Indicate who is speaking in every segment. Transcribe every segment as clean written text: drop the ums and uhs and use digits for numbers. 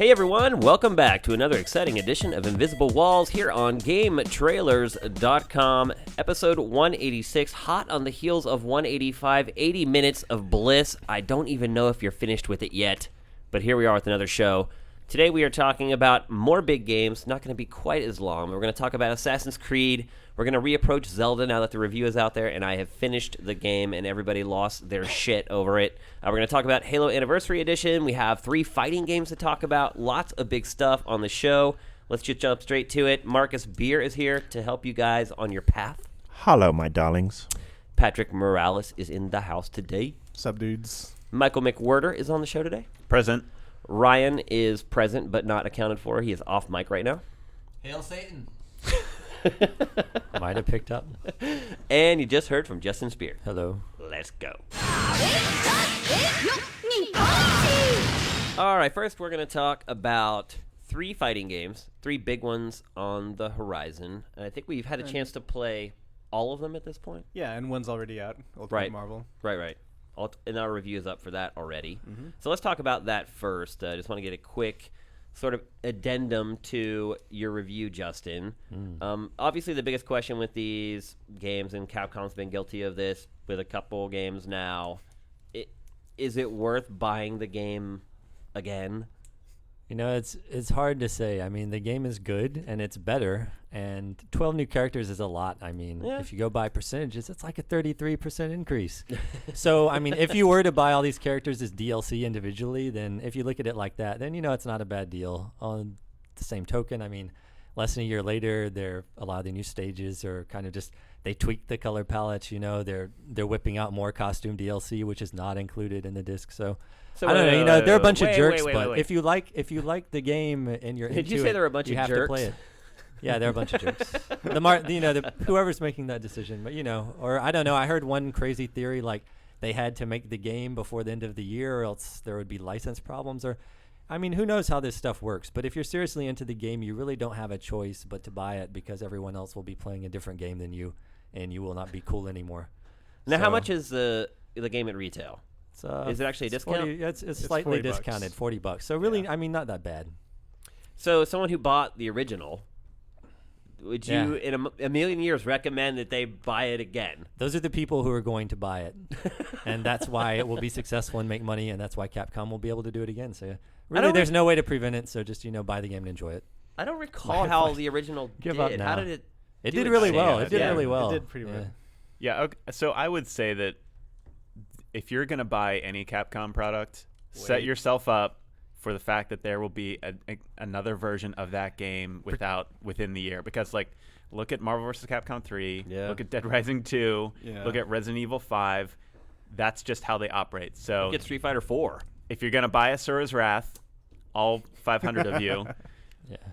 Speaker 1: Hey everyone, welcome back to another exciting edition of Invisible Walls here on GameTrailers.com. Episode 186, hot on the heels of 185, 80 minutes of bliss. I don't even know if you're finished with it yet, but here we are with another show. Today we are talking about more big games, not going to be quite as long. We're going to talk about Assassin's Creed. We're going to reapproach Zelda now that the review is out there and I have finished the game and everybody lost their shit over it. We're going to talk about Halo Anniversary Edition. We have 3 fighting games to talk about. Lots of big stuff on the show. Let's just jump straight to it. Marcus Beer is here to help you guys on your path.
Speaker 2: Hello, my darlings.
Speaker 1: Patrick Morales is in the house today.
Speaker 3: Sup, dudes?
Speaker 1: Michael McWhirter is on the show today.
Speaker 4: Present.
Speaker 1: Ryan is present but not accounted for. He is off mic right now.
Speaker 5: Hail Satan.
Speaker 6: Might have picked up.
Speaker 1: And you just heard from Justin Spear.
Speaker 6: Hello.
Speaker 1: Let's go. All right, first we're going to talk about 3 fighting games, 3 big ones on the horizon. And I think we've had a chance to play all of them at this point.
Speaker 3: Yeah, and one's already out. Ultimate
Speaker 1: Right.
Speaker 3: Marvel.
Speaker 1: Right. And our review is up for that already. So let's talk about that first. I just want to get a quick sort of addendum to your review, Justin. Obviously, the biggest question with these games, and Capcom's been guilty of this with a couple games now, is it worth buying the game again?
Speaker 6: You know, it's hard to say. I mean, the game is good and it's better, and 12 new characters is a lot. I mean, if you go by percentages, it's like a 33% increase. So, I mean, if you were to buy all these characters as DLC individually, then if you look at it like that, then, you know, it's not a bad deal. On the same token, I mean, less than a year later, a lot of the new stages are kind of just, they tweaked the color palettes, you know, they're whipping out more costume DLC, which is not included in the disc. So I don't know, you know, they're a bunch of jerks, but if you like the game and you're
Speaker 1: Did
Speaker 6: into
Speaker 1: you say
Speaker 6: it,
Speaker 1: they're a bunch
Speaker 6: you
Speaker 1: of
Speaker 6: have
Speaker 1: jerks?
Speaker 6: to play it. Yeah, they're a bunch of jerks. Whoever's making that decision, but you know, or I don't know. I heard one crazy theory like they had to make the game before the end of the year, or else there would be license problems. Or, I mean, who knows how this stuff works? But if you're seriously into the game, you really don't have a choice but to buy it because everyone else will be playing a different game than you, and you will not be cool anymore.
Speaker 1: Now, how much is the game at retail? Is it actually a discount?
Speaker 6: 40, it's slightly
Speaker 3: $40.
Speaker 6: discounted, $40. So really, I mean, not that bad.
Speaker 1: So someone who bought the original, would you, in a million years, recommend that they buy it again?
Speaker 6: Those are the people who are going to buy it. And that's why it will be successful and make money, and that's why Capcom will be able to do it again. So really, there's no way to prevent it, so just, you know, buy the game and enjoy it.
Speaker 1: I don't recall how the original
Speaker 6: Give
Speaker 1: did.
Speaker 6: up now.
Speaker 1: How did it
Speaker 6: It
Speaker 1: do
Speaker 6: did
Speaker 1: its
Speaker 6: really
Speaker 1: thing?
Speaker 6: well. It did
Speaker 4: Yeah.
Speaker 6: really well.
Speaker 3: It did pretty well.
Speaker 4: Yeah, okay. So I would say that if you're going to buy any Capcom product, set yourself up for the fact that there will be another version of that game within the year. Because, like, look at Marvel vs. Capcom 3, look at Dead Rising 2, look at Resident Evil 5. That's just how they operate. So
Speaker 1: Look at Street Fighter 4.
Speaker 4: if you're going to buy Asura's Wrath, all 500 of you,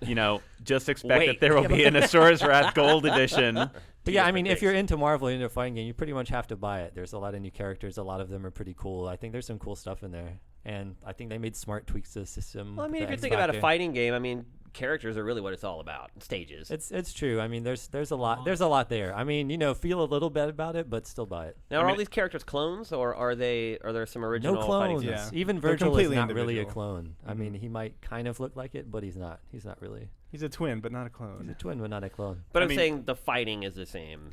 Speaker 4: you know, just expect that there will be an Asura's Wrath Gold Edition.
Speaker 6: But yeah, I mean, if you're into Marvel, into a fighting game, you pretty much have to buy it. There's a lot of new characters. A lot of them are pretty cool. I think there's some cool stuff in there. And I think they made smart tweaks to the system.
Speaker 1: Well, I mean, if
Speaker 6: the
Speaker 1: you think about a
Speaker 6: X-Factor.
Speaker 1: fighting game, I mean, characters are really what it's all about. Stages.
Speaker 6: It's true. I mean, there's a lot there. I mean, you know, feel a little bit about it, but still buy it.
Speaker 1: Now, are all these characters clones, or are there some original
Speaker 6: No
Speaker 1: fighting
Speaker 6: clones.
Speaker 1: games?
Speaker 3: Yeah.
Speaker 6: Even
Speaker 3: They're
Speaker 6: Virgil is
Speaker 3: completely
Speaker 6: not really a
Speaker 3: individual.
Speaker 6: clone. I mean, he might kind of look like it, but he's not. He's not really.
Speaker 3: He's a twin, but not a
Speaker 6: He's a
Speaker 3: clone.
Speaker 6: twin, but not a clone.
Speaker 1: But
Speaker 4: I
Speaker 1: I'm
Speaker 4: mean-
Speaker 1: saying the fighting is the same.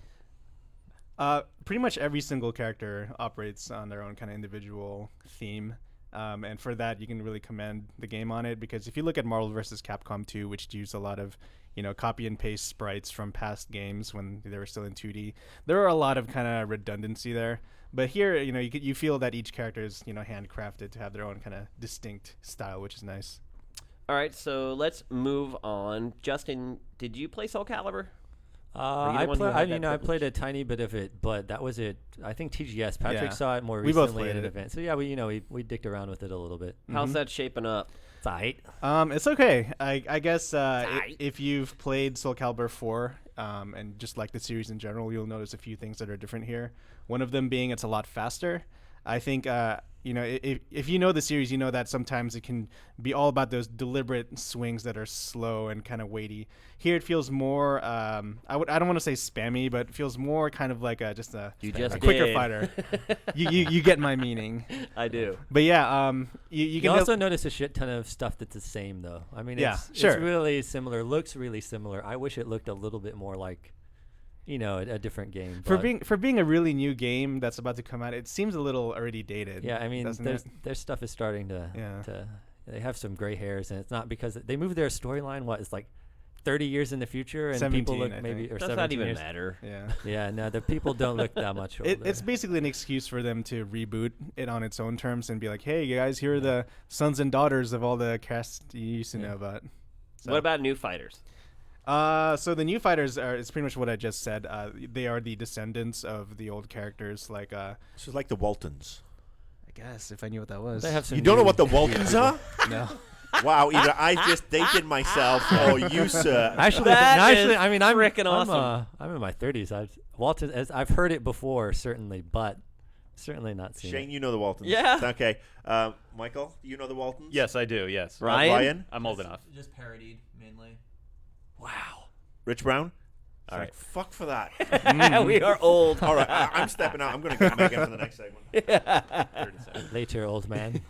Speaker 3: Pretty much every single character operates on their own kind of individual theme. And for that, you can really commend the game on it, because if you look at Marvel vs. Capcom 2, which used a lot of, you know, copy and paste sprites from past games when they were still in 2D, there are a lot of kind of redundancy there. But here, you know, you feel that each character is, you know, handcrafted to have their own kind of distinct style, which is nice.
Speaker 1: All right, so let's move on. Justin, did you play Soul Calibur?
Speaker 6: I
Speaker 1: one who had that
Speaker 6: played
Speaker 1: privilege?
Speaker 6: a tiny bit of it, but that was it. I think TGS. Patrick
Speaker 3: Yeah.
Speaker 6: saw it more
Speaker 3: We both
Speaker 6: recently at
Speaker 3: played
Speaker 6: an
Speaker 3: it.
Speaker 6: event. So yeah, we dicked around with it a little bit.
Speaker 1: How's that shaping up?
Speaker 6: Tight.
Speaker 3: It's okay. I guess
Speaker 1: Tight.
Speaker 3: if you've played Soul Calibur 4 and just like the series in general, you'll notice a few things that are different here. One of them being it's a lot faster. I think if you know the series, you know that sometimes it can be all about those deliberate swings that are slow and kind of weighty. Here it feels more I don't want to say spammy, but it feels more kind of like a quicker
Speaker 1: did.
Speaker 3: fighter. you get my meaning.
Speaker 1: I do.
Speaker 3: But yeah, you
Speaker 6: You
Speaker 3: can
Speaker 6: also notice a shit ton of stuff that's the same, though. I mean,
Speaker 3: Yeah,
Speaker 6: it's
Speaker 3: sure.
Speaker 6: really similar, looks really similar. I wish it looked a little bit more like, a different game.
Speaker 3: for
Speaker 6: but
Speaker 3: being a really new game that's about to come out, it seems a little already dated.
Speaker 6: yeah, I mean,
Speaker 3: doesn't
Speaker 6: their
Speaker 3: it?
Speaker 6: their stuff is starting to,
Speaker 3: Yeah.
Speaker 6: they have some gray hairs, and it's not because they moved their storyline. It's like 30 years in the future, and
Speaker 3: 17,
Speaker 6: people look
Speaker 3: I
Speaker 6: maybe
Speaker 3: think.
Speaker 6: or
Speaker 1: Does
Speaker 6: 17
Speaker 1: not even
Speaker 6: years.
Speaker 1: matter.
Speaker 3: Yeah.
Speaker 6: Yeah, no, the people don't look that much older.
Speaker 3: It's basically an excuse for them to reboot it on its own terms and be like, hey, guys, here are the sons and daughters of all the cast you used to know about. So.
Speaker 1: What about new fighters?
Speaker 3: So the new fighters it's pretty much what I just said. They are the descendants of the old characters. Like,
Speaker 2: This is like the Waltons.
Speaker 3: I guess if I knew what that was.
Speaker 6: They have some
Speaker 2: You don't know
Speaker 6: new-
Speaker 2: what the Waltons are?
Speaker 3: No.
Speaker 2: Wow, either I just dated myself or you, sir.
Speaker 6: Actually,
Speaker 1: That is
Speaker 6: I mean, I'm
Speaker 1: frickin'
Speaker 6: I'm,
Speaker 1: awesome.
Speaker 6: I'm in my 30s. I've heard it before, certainly, but certainly not seen
Speaker 2: Shane,
Speaker 6: it.
Speaker 2: you know the Waltons.
Speaker 1: Yeah.
Speaker 2: Okay. Michael, you know the Waltons?
Speaker 4: Yes, I do. Yes.
Speaker 1: Ryan?
Speaker 2: Ryan?
Speaker 4: I'm old enough.
Speaker 5: Just parodied mainly.
Speaker 1: Wow.
Speaker 2: Rich Brown?
Speaker 1: All right.
Speaker 2: Fuck for that.
Speaker 1: We are old.
Speaker 2: All right, I'm stepping out. I'm going to get Megan for the next segment.
Speaker 4: 30 seconds.
Speaker 6: Later, old man.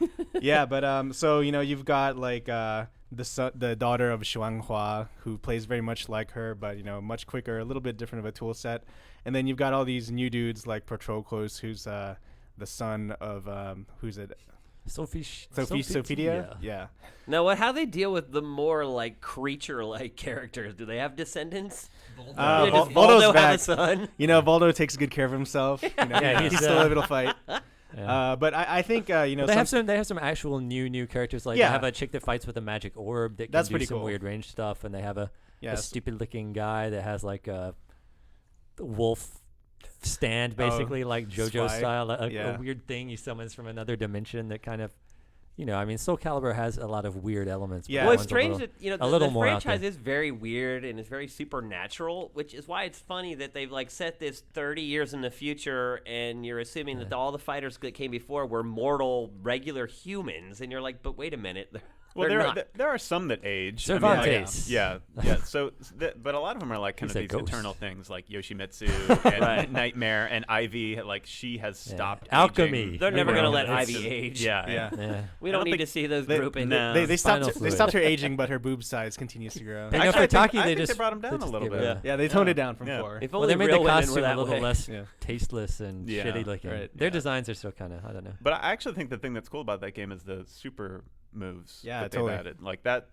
Speaker 3: Yeah, but so you've got like the daughter of Xuanhua, who plays very much like her, but much quicker, a little bit different of a tool set. And then you've got all these new dudes like Patroclus, who's the son of who's it? Sophia? Yeah.
Speaker 1: Now, how they deal with the more like creature-like characters? Do they have descendants?
Speaker 3: Uh,
Speaker 1: Does
Speaker 3: Vol- Voldo's
Speaker 1: Voldo have a
Speaker 3: back.
Speaker 1: son?
Speaker 3: Voldo takes good care of himself.
Speaker 6: Yeah,
Speaker 3: he's
Speaker 6: he's,
Speaker 3: still able to fight.
Speaker 6: Yeah.
Speaker 3: But I think
Speaker 6: They have some actual new characters. Like
Speaker 3: Yeah.
Speaker 6: they have a chick that fights with a magic orb that can
Speaker 3: That's
Speaker 6: do
Speaker 3: pretty
Speaker 6: some
Speaker 3: cool.
Speaker 6: weird range stuff, and they have a
Speaker 3: yes.
Speaker 6: stupid looking guy that has like a wolf stand, basically like JoJo
Speaker 3: spy.
Speaker 6: style,
Speaker 3: Yeah.
Speaker 6: a weird thing he summons from another dimension that kind of, I mean, Soul Calibur has a lot of weird elements. but
Speaker 3: Yeah.
Speaker 6: that
Speaker 1: Well, it's
Speaker 6: one's
Speaker 1: strange
Speaker 6: little-
Speaker 1: that
Speaker 6: a little
Speaker 1: the
Speaker 6: more out
Speaker 1: franchise
Speaker 6: there.
Speaker 1: is very weird and it's very supernatural, which is why it's funny that they've like set this 30 years in the future, and you're assuming that all the fighters that came before were mortal, regular humans, and you're like, but wait a minute,
Speaker 4: Well,
Speaker 1: they're
Speaker 4: there
Speaker 1: not.
Speaker 4: there are some that age.
Speaker 6: Cervantes.
Speaker 4: Yeah. So, but a lot of them are like kind
Speaker 6: He's
Speaker 4: of
Speaker 6: a
Speaker 4: these
Speaker 6: ghost.
Speaker 4: eternal things, like Yoshimitsu and
Speaker 1: Right.
Speaker 4: Nightmare and Ivy. Like she has stopped.
Speaker 6: Alchemy.
Speaker 4: aging.
Speaker 1: They're never
Speaker 6: You
Speaker 1: gonna
Speaker 6: know,
Speaker 1: let
Speaker 6: it's
Speaker 1: Ivy
Speaker 6: just-
Speaker 1: age.
Speaker 4: Yeah.
Speaker 3: Yeah.
Speaker 6: Yeah.
Speaker 1: We
Speaker 4: I
Speaker 1: don't
Speaker 4: don't
Speaker 1: need
Speaker 4: think
Speaker 1: to see those
Speaker 3: They,
Speaker 1: groupings.
Speaker 3: they
Speaker 6: Spinal
Speaker 3: stopped. They
Speaker 6: fluid.
Speaker 3: stopped her aging, but her boob size continues to grow.
Speaker 6: But, for
Speaker 4: Actually, I
Speaker 6: Taki,
Speaker 4: think
Speaker 6: they
Speaker 4: they
Speaker 6: just
Speaker 4: brought 'em down
Speaker 6: they
Speaker 4: a
Speaker 6: just
Speaker 4: little
Speaker 6: get rid
Speaker 4: bit.
Speaker 6: of it.
Speaker 3: Yeah, they toned it down from
Speaker 4: Yeah.
Speaker 3: 4.
Speaker 1: If
Speaker 6: Well,
Speaker 1: only
Speaker 6: they made
Speaker 1: real
Speaker 6: the
Speaker 1: women
Speaker 6: costume
Speaker 1: were that
Speaker 6: a little
Speaker 1: way.
Speaker 6: less
Speaker 3: Yeah.
Speaker 6: tasteless and
Speaker 4: Yeah.
Speaker 6: shitty looking.
Speaker 3: Right.
Speaker 6: Their
Speaker 4: Yeah.
Speaker 6: designs are still kind of, I don't know.
Speaker 4: But I actually think the thing that's cool about that game is the super moves
Speaker 3: Yeah,
Speaker 4: that
Speaker 3: totally.
Speaker 4: they've added. Like that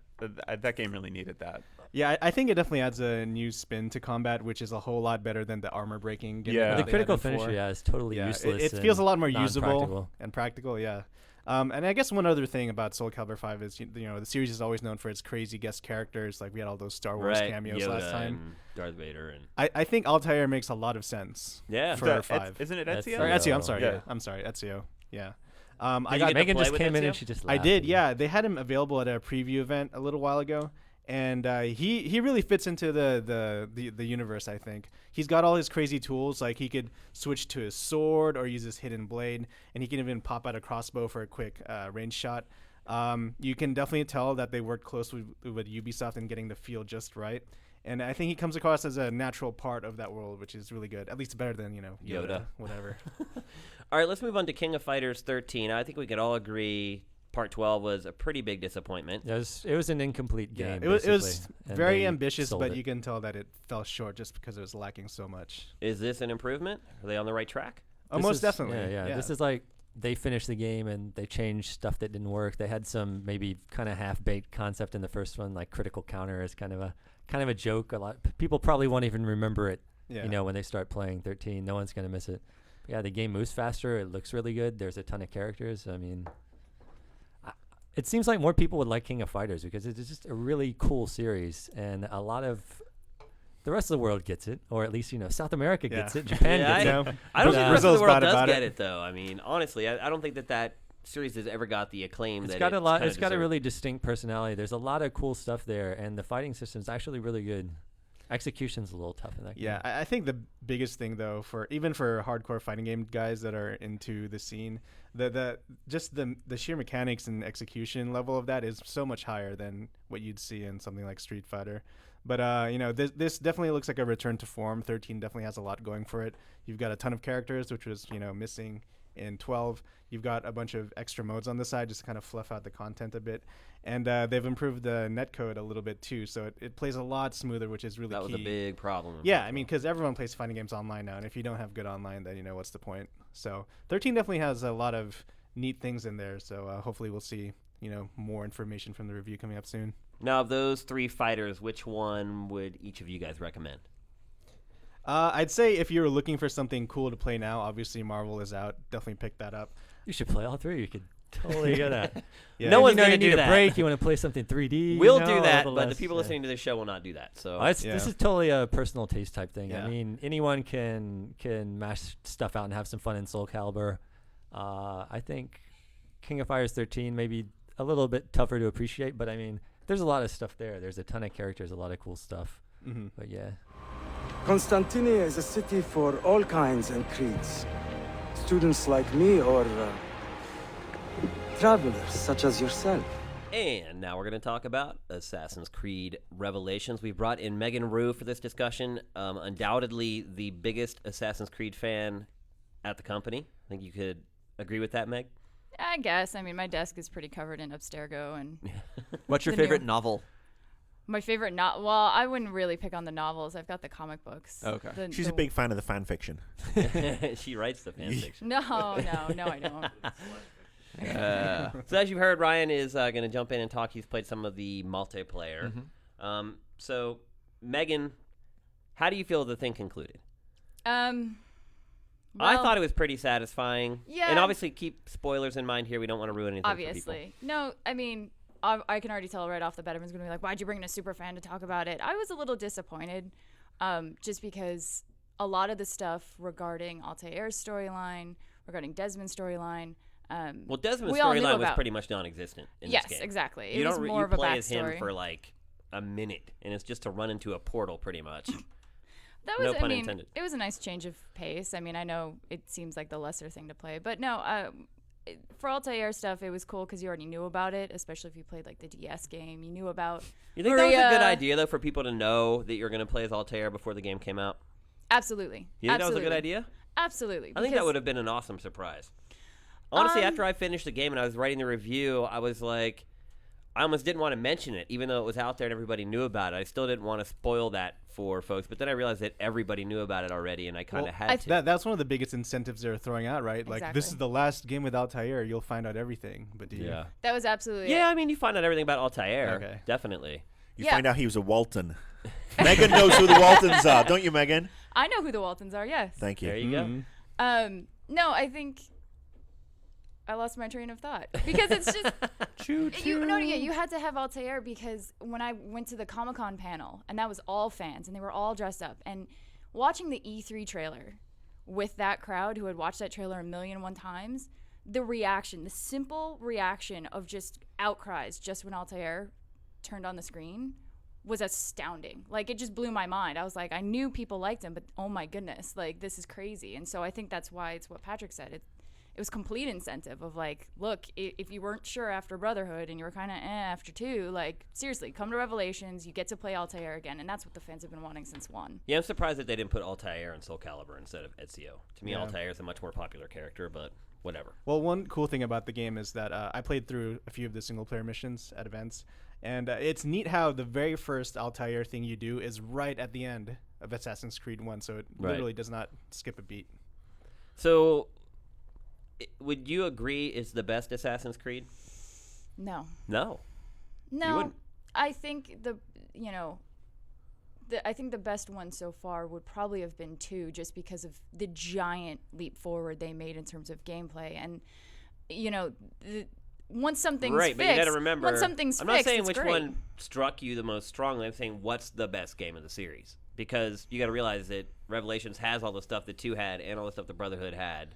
Speaker 4: game really needed that.
Speaker 3: Yeah, I think it definitely adds a new spin to combat, which is a whole lot better than the armor breaking. gimmick
Speaker 4: Yeah.
Speaker 3: that
Speaker 6: The
Speaker 3: they
Speaker 6: critical
Speaker 3: had before.
Speaker 6: finisher, is totally
Speaker 3: Yeah,
Speaker 6: useless.
Speaker 3: it feels a lot more
Speaker 6: and
Speaker 3: usable
Speaker 6: non-practical.
Speaker 3: and practical. Yeah. And I guess one other thing about Soul Calibur 5 is the series is always known for its crazy guest characters. Like we had all those Star Wars
Speaker 1: Right,
Speaker 3: cameos
Speaker 1: Yoda
Speaker 3: last time.
Speaker 1: and Darth Vader, and
Speaker 3: I think Altair makes a lot of sense.
Speaker 1: yeah.
Speaker 3: For
Speaker 4: That-
Speaker 3: 5.
Speaker 4: isn't it
Speaker 6: That's
Speaker 4: Ezio?
Speaker 3: Or Ezio, I'm sorry.
Speaker 4: Yeah.
Speaker 3: Yeah. I'm sorry, Ezio. Yeah.
Speaker 1: Did
Speaker 3: I
Speaker 1: you
Speaker 3: got
Speaker 1: get to
Speaker 6: Megan
Speaker 1: play
Speaker 6: just
Speaker 1: with
Speaker 6: came in
Speaker 1: Ezio?
Speaker 6: and she just
Speaker 3: I
Speaker 6: laughed
Speaker 3: did,
Speaker 6: at me.
Speaker 3: yeah. They had him available at a preview event a little while ago, and he really fits into the universe. I think he's got all his crazy tools. Like he could switch to his sword or use his hidden blade, and he can even pop out a crossbow for a quick range shot. You can definitely tell that they worked closely with Ubisoft in getting the feel just right. And I think he comes across as a natural part of that world, which is really good. At least better than Yoda.
Speaker 1: Yoda.
Speaker 3: Whatever.
Speaker 1: All right, let's move on to King of Fighters 13. I think we could all agree Part 12 was a pretty big disappointment.
Speaker 6: It was an incomplete game.
Speaker 3: It was
Speaker 6: basically, and
Speaker 3: very
Speaker 6: they
Speaker 3: ambitious,
Speaker 6: sold
Speaker 3: but
Speaker 6: it.
Speaker 3: you can tell that it fell short just because it was lacking so much.
Speaker 1: Is this an improvement? Are they on the right track?
Speaker 3: Oh,
Speaker 6: This
Speaker 3: most
Speaker 6: is-
Speaker 3: definitely.
Speaker 6: Yeah. This is like they finished the game and they changed stuff that didn't work. They had some maybe kind of half-baked concept in the first one, like critical counter is kind of a joke. A lot people probably won't even remember it.
Speaker 3: Yeah.
Speaker 6: When they start playing 13, no one's gonna miss it. But yeah, the game moves faster. It looks really good. There's a ton of characters. I mean, it seems like more people would like King of Fighters because it's just a really cool series, and a lot of the rest of the world gets it, or at least South America gets
Speaker 3: Yeah.
Speaker 6: it. Japan
Speaker 1: Yeah,
Speaker 6: gets
Speaker 3: You
Speaker 6: it.
Speaker 3: know?
Speaker 1: I don't
Speaker 6: But,
Speaker 1: think the rest of
Speaker 3: Brazil's
Speaker 1: the world
Speaker 3: bad
Speaker 1: does
Speaker 3: about
Speaker 1: get
Speaker 3: it.
Speaker 1: it, though. I mean, honestly, I don't think that series has ever got the acclaim
Speaker 6: It's
Speaker 1: that
Speaker 6: got a lot.
Speaker 1: kinda
Speaker 6: It's got a
Speaker 1: deserved.
Speaker 6: really distinct personality. There's a lot of cool stuff there, and the fighting system is actually really good. Execution's a little tough in that game.
Speaker 3: Yeah, I think the biggest thing though, for even for hardcore fighting game guys that are into the scene, the sheer mechanics and execution level of that is so much higher than what you'd see in something like Street Fighter. But this definitely looks like a return to form. 13 definitely has a lot going for it. You've got a ton of characters, which was missing in 12. You've got a bunch of extra modes on the side just to kind of fluff out the content a bit. And they've improved the netcode a little bit too, so it plays a lot smoother, which is really key.
Speaker 1: That was a big problem.
Speaker 3: Yeah, I mean, because everyone plays fighting games online now, and if you don't have good online, then what's the point? So 13 definitely has a lot of neat things in there, so hopefully we'll see more information from the review coming up soon.
Speaker 1: Now, of those 3 fighters, which one would each of you guys recommend?
Speaker 3: I'd say if you were looking for something cool to play now, obviously Marvel is out. Definitely pick that up.
Speaker 6: You should play all 3. You could totally get that.
Speaker 3: Yeah.
Speaker 1: No one's
Speaker 6: you
Speaker 1: gonna
Speaker 6: need
Speaker 1: do
Speaker 6: a
Speaker 1: that.
Speaker 6: break. You want to play something 3D.
Speaker 1: We'll
Speaker 6: a
Speaker 1: do that,
Speaker 6: little
Speaker 1: but the
Speaker 6: less,
Speaker 1: people listening to this show will not do that. So
Speaker 6: This is totally a personal taste type thing.
Speaker 3: Yeah.
Speaker 6: I mean, anyone can mash stuff out and have some fun in Soul Calibur. I think King of Fighters 13 maybe a little bit tougher to appreciate, but I mean, there's a lot of stuff there. There's a ton of characters, a lot of cool stuff.
Speaker 3: Mm-hmm.
Speaker 6: But yeah.
Speaker 5: Constantinia is a city for all kinds and creeds. Students like me or travelers such as yourself.
Speaker 1: And now we're going to talk about Assassin's Creed Revelations. We brought in Megan Rue for this discussion, undoubtedly the biggest Assassin's Creed fan at the company. I think you could agree with that, Meg?
Speaker 7: I guess. I mean, my desk is pretty covered in Abstergo. And
Speaker 2: What's your
Speaker 7: The new-
Speaker 2: favorite novel?
Speaker 7: my favorite well, I wouldn't really pick on the novels. I've got the comic books.
Speaker 2: Okay. She's a big fan of the fan fiction.
Speaker 1: She writes the fan fiction.
Speaker 7: No, I don't.
Speaker 1: So as you've heard, Ryan is going to jump in and talk. He's played some of the multiplayer. So, Megan, how do you feel the thing concluded? I
Speaker 7: Well,
Speaker 1: thought it was pretty satisfying.
Speaker 7: Yeah.
Speaker 1: And obviously keep spoilers in mind here. We don't want to ruin anything for people.
Speaker 7: obviously. No, I mean, I can already tell right off the bat everyone's going to be like, why'd you bring in a super fan to talk about it? I was a little disappointed just because a lot of the stuff regarding Altair's storyline, regarding Desmond's storyline,
Speaker 1: Well, Desmond's
Speaker 7: we all knew
Speaker 1: storyline was
Speaker 7: about.
Speaker 1: pretty much non-existent in
Speaker 7: Yes,
Speaker 1: this game.
Speaker 7: exactly.
Speaker 1: You
Speaker 7: It was
Speaker 1: don't
Speaker 7: more
Speaker 1: you
Speaker 7: of a
Speaker 1: play as him
Speaker 7: backstory.
Speaker 1: for like a minute, and it's just to run into a portal pretty much.
Speaker 7: That
Speaker 1: No
Speaker 7: was,
Speaker 1: pun
Speaker 7: I mean,
Speaker 1: intended.
Speaker 7: it was a nice change of pace. I mean, I know it seems like the lesser thing to play, but no, for Altair stuff, it was cool because you already knew about it, especially if you played like the DS game. You knew about
Speaker 1: You think that was a good
Speaker 7: Maria.
Speaker 1: idea, though, for people to know that you're going to play as Altair before the game came out?
Speaker 7: Absolutely.
Speaker 1: You think
Speaker 7: Absolutely.
Speaker 1: that was a good idea?
Speaker 7: Absolutely.
Speaker 1: I think that
Speaker 7: because-
Speaker 1: would have been an awesome surprise. Honestly,
Speaker 7: Um,
Speaker 1: after I finished the game and I was writing the review, I was like, I almost didn't want to mention it, even though it was out there and everybody knew about it. I still didn't want to spoil that for folks, but then I realized that everybody knew about it already, and I kind of had to.
Speaker 3: That's one of the biggest incentives they're throwing out, right? Like, this is
Speaker 7: Exactly.
Speaker 3: the last game with Altair. You'll find out everything. But do you?
Speaker 1: Yeah.
Speaker 7: That was absolutely
Speaker 1: Yeah,
Speaker 7: it.
Speaker 1: I mean, you find out everything about Altair.
Speaker 3: Okay.
Speaker 1: Definitely.
Speaker 2: You
Speaker 7: Yeah.
Speaker 2: find out he was a Walton. Megan knows who the Waltons are, don't you, Megan?
Speaker 7: I know who the Waltons are, yes.
Speaker 2: Thank you.
Speaker 1: There you go.
Speaker 3: Mm-hmm.
Speaker 7: No, I think I lost my train of thought because it's just you had to have Altair because when I went to the Comic-Con panel and that was all fans and they were all dressed up and watching the E3 trailer with that crowd who had watched that trailer a million and one times, the reaction, the simple reaction of just outcries just when Altair turned on the screen was astounding. Like, it just blew my mind. I was like, I knew people liked him, but oh my goodness, like, this is crazy. And so I think that's why it's what Patrick said. It was complete incentive of like, look, if you weren't sure after Brotherhood and you were kind of after 2, like, seriously, come to Revelations. You get to play Altair again, and that's what the fans have been wanting since 1.
Speaker 1: Yeah, I'm surprised that they didn't put Altair in Soul Calibur instead of Ezio. To me,
Speaker 3: Yeah.
Speaker 1: Altair is a much more popular character, but whatever.
Speaker 3: Well, one cool thing about the game is that I played through a few of the single-player missions at events, and it's neat how the very first Altair thing you do is right at the end of Assassin's Creed 1, so it
Speaker 1: Right.
Speaker 3: literally does not skip a beat.
Speaker 1: So, would you agree it's the best Assassin's Creed?
Speaker 7: No.
Speaker 1: No.
Speaker 7: No,
Speaker 1: wouldn't?
Speaker 7: I think I think the best one so far would probably have been 2, just because of the giant leap forward they made in terms of gameplay. And once something's
Speaker 1: Right,
Speaker 7: fixed,
Speaker 1: but you got to remember.
Speaker 7: once something's
Speaker 1: I'm
Speaker 7: fixed,
Speaker 1: not saying
Speaker 7: it's
Speaker 1: which
Speaker 7: great.
Speaker 1: one struck you the most strongly. I'm saying what's the best game of the series, because you got to realize that Revelations has all the stuff that 2 had and all the stuff that Brotherhood had.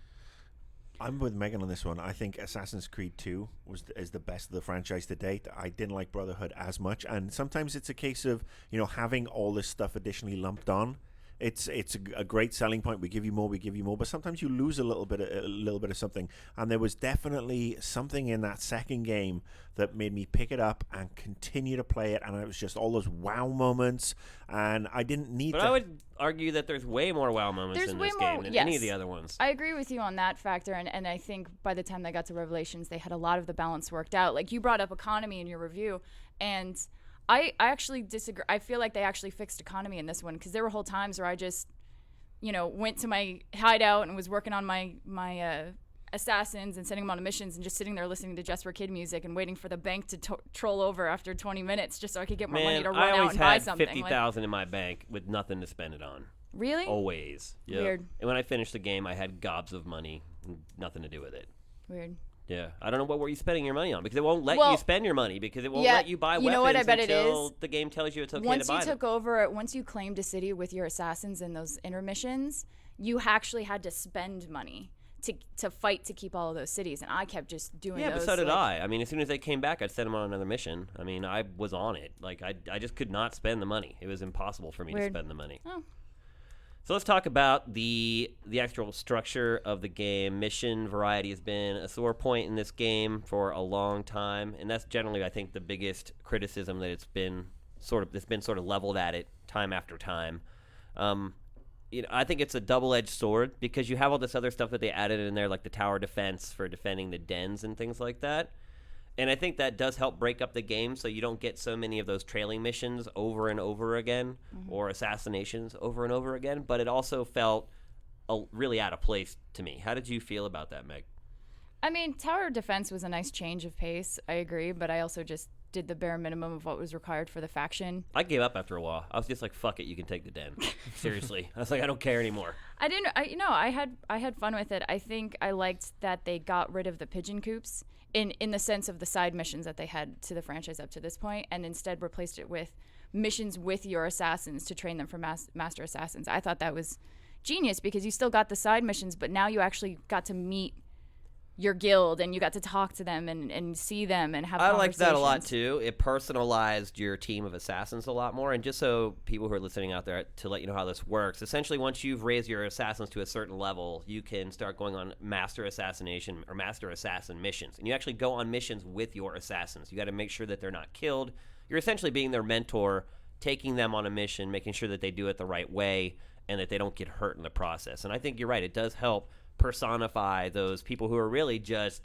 Speaker 2: I'm with Megan on this one. I think Assassin's Creed 2 is the best of the franchise to date. I didn't like Brotherhood as much, and sometimes it's a case of having all this stuff additionally lumped on. It's a great selling point. We give you more, but sometimes you lose a little bit of something. And there was definitely something in that second game that made me pick it up and continue to play it. And it was just all those wow moments. And I didn't need.
Speaker 1: But I would argue that there's way more wow moments in this game than any of the other ones.
Speaker 7: I agree with you on that factor, and I think by the time they got to Revelations, they had a lot of the balance worked out. Like you brought up economy in your review, and I actually disagree. I feel like they actually fixed economy in this one, because there were whole times where I just, went to my hideout and was working on my assassins and sending them on missions and just sitting there listening to Jesper Kid music and waiting for the bank to troll over after 20 minutes just so I could get more money to run out and buy something.
Speaker 1: I always had $50,000 in my bank with nothing to spend it on.
Speaker 7: Really?
Speaker 1: Always. Yep.
Speaker 7: Weird.
Speaker 1: And when I finished the game, I had gobs of money, nothing to do with it.
Speaker 7: Weird.
Speaker 1: Yeah, I don't know what were you spending your money on, because it won't let you spend your money, because it won't let you buy weapons
Speaker 7: what I bet
Speaker 1: until
Speaker 7: it is?
Speaker 1: the game tells you it's okay
Speaker 7: Once
Speaker 1: to buy
Speaker 7: you took over, once you claimed a city with your assassins in those intermissions, you actually had to spend money to fight to keep all of those cities, and I kept just doing those.
Speaker 1: Yeah, but so did I. I mean, as soon as they came back, I'd send them on another mission. I mean, I was on it. Like, I just could not spend the money. It was impossible for me to spend the money.
Speaker 7: Oh.
Speaker 1: So let's talk about the actual structure of the game. Mission variety has been a sore point in this game for a long time, and that's generally, I think, the biggest criticism that it's been sort of leveled at it time after time. I think it's a double-edged sword, because you have all this other stuff that they added in there, like the tower defense for defending the dens and things like that. And I think that does help break up the game, so you don't get so many of those trailing missions over and over again, or assassinations over and over again. But it also felt really out of place to me. How did you feel about that, Meg?
Speaker 7: I mean, tower defense was a nice change of pace. I agree, but I also just did the bare minimum of what was required for the faction.
Speaker 1: I gave up after a while. I was just like, "Fuck it, you can take the den." Seriously, I was like, I don't care anymore.
Speaker 7: I had fun with it. I think I liked that they got rid of the pigeon coops in the sense of the side missions that they had to the franchise up to this point, and instead replaced it with missions with your assassins to train them for master assassins. I thought that was genius, because you still got the side missions, but now you actually got to meet your guild, and you got to talk to them and see them and have conversations.
Speaker 1: I liked that a lot too. It personalized your team of assassins a lot more. And just so people who are listening out there, to let you know how this works, essentially once you've raised your assassins to a certain level, you can start going on master assassination or master assassin missions. And you actually go on missions with your assassins. You got to make sure that they're not killed. You're essentially being their mentor, taking them on a mission, making sure that they do it the right way and that they don't get hurt in the process. And I think you're right. It does help personify those people who are really just,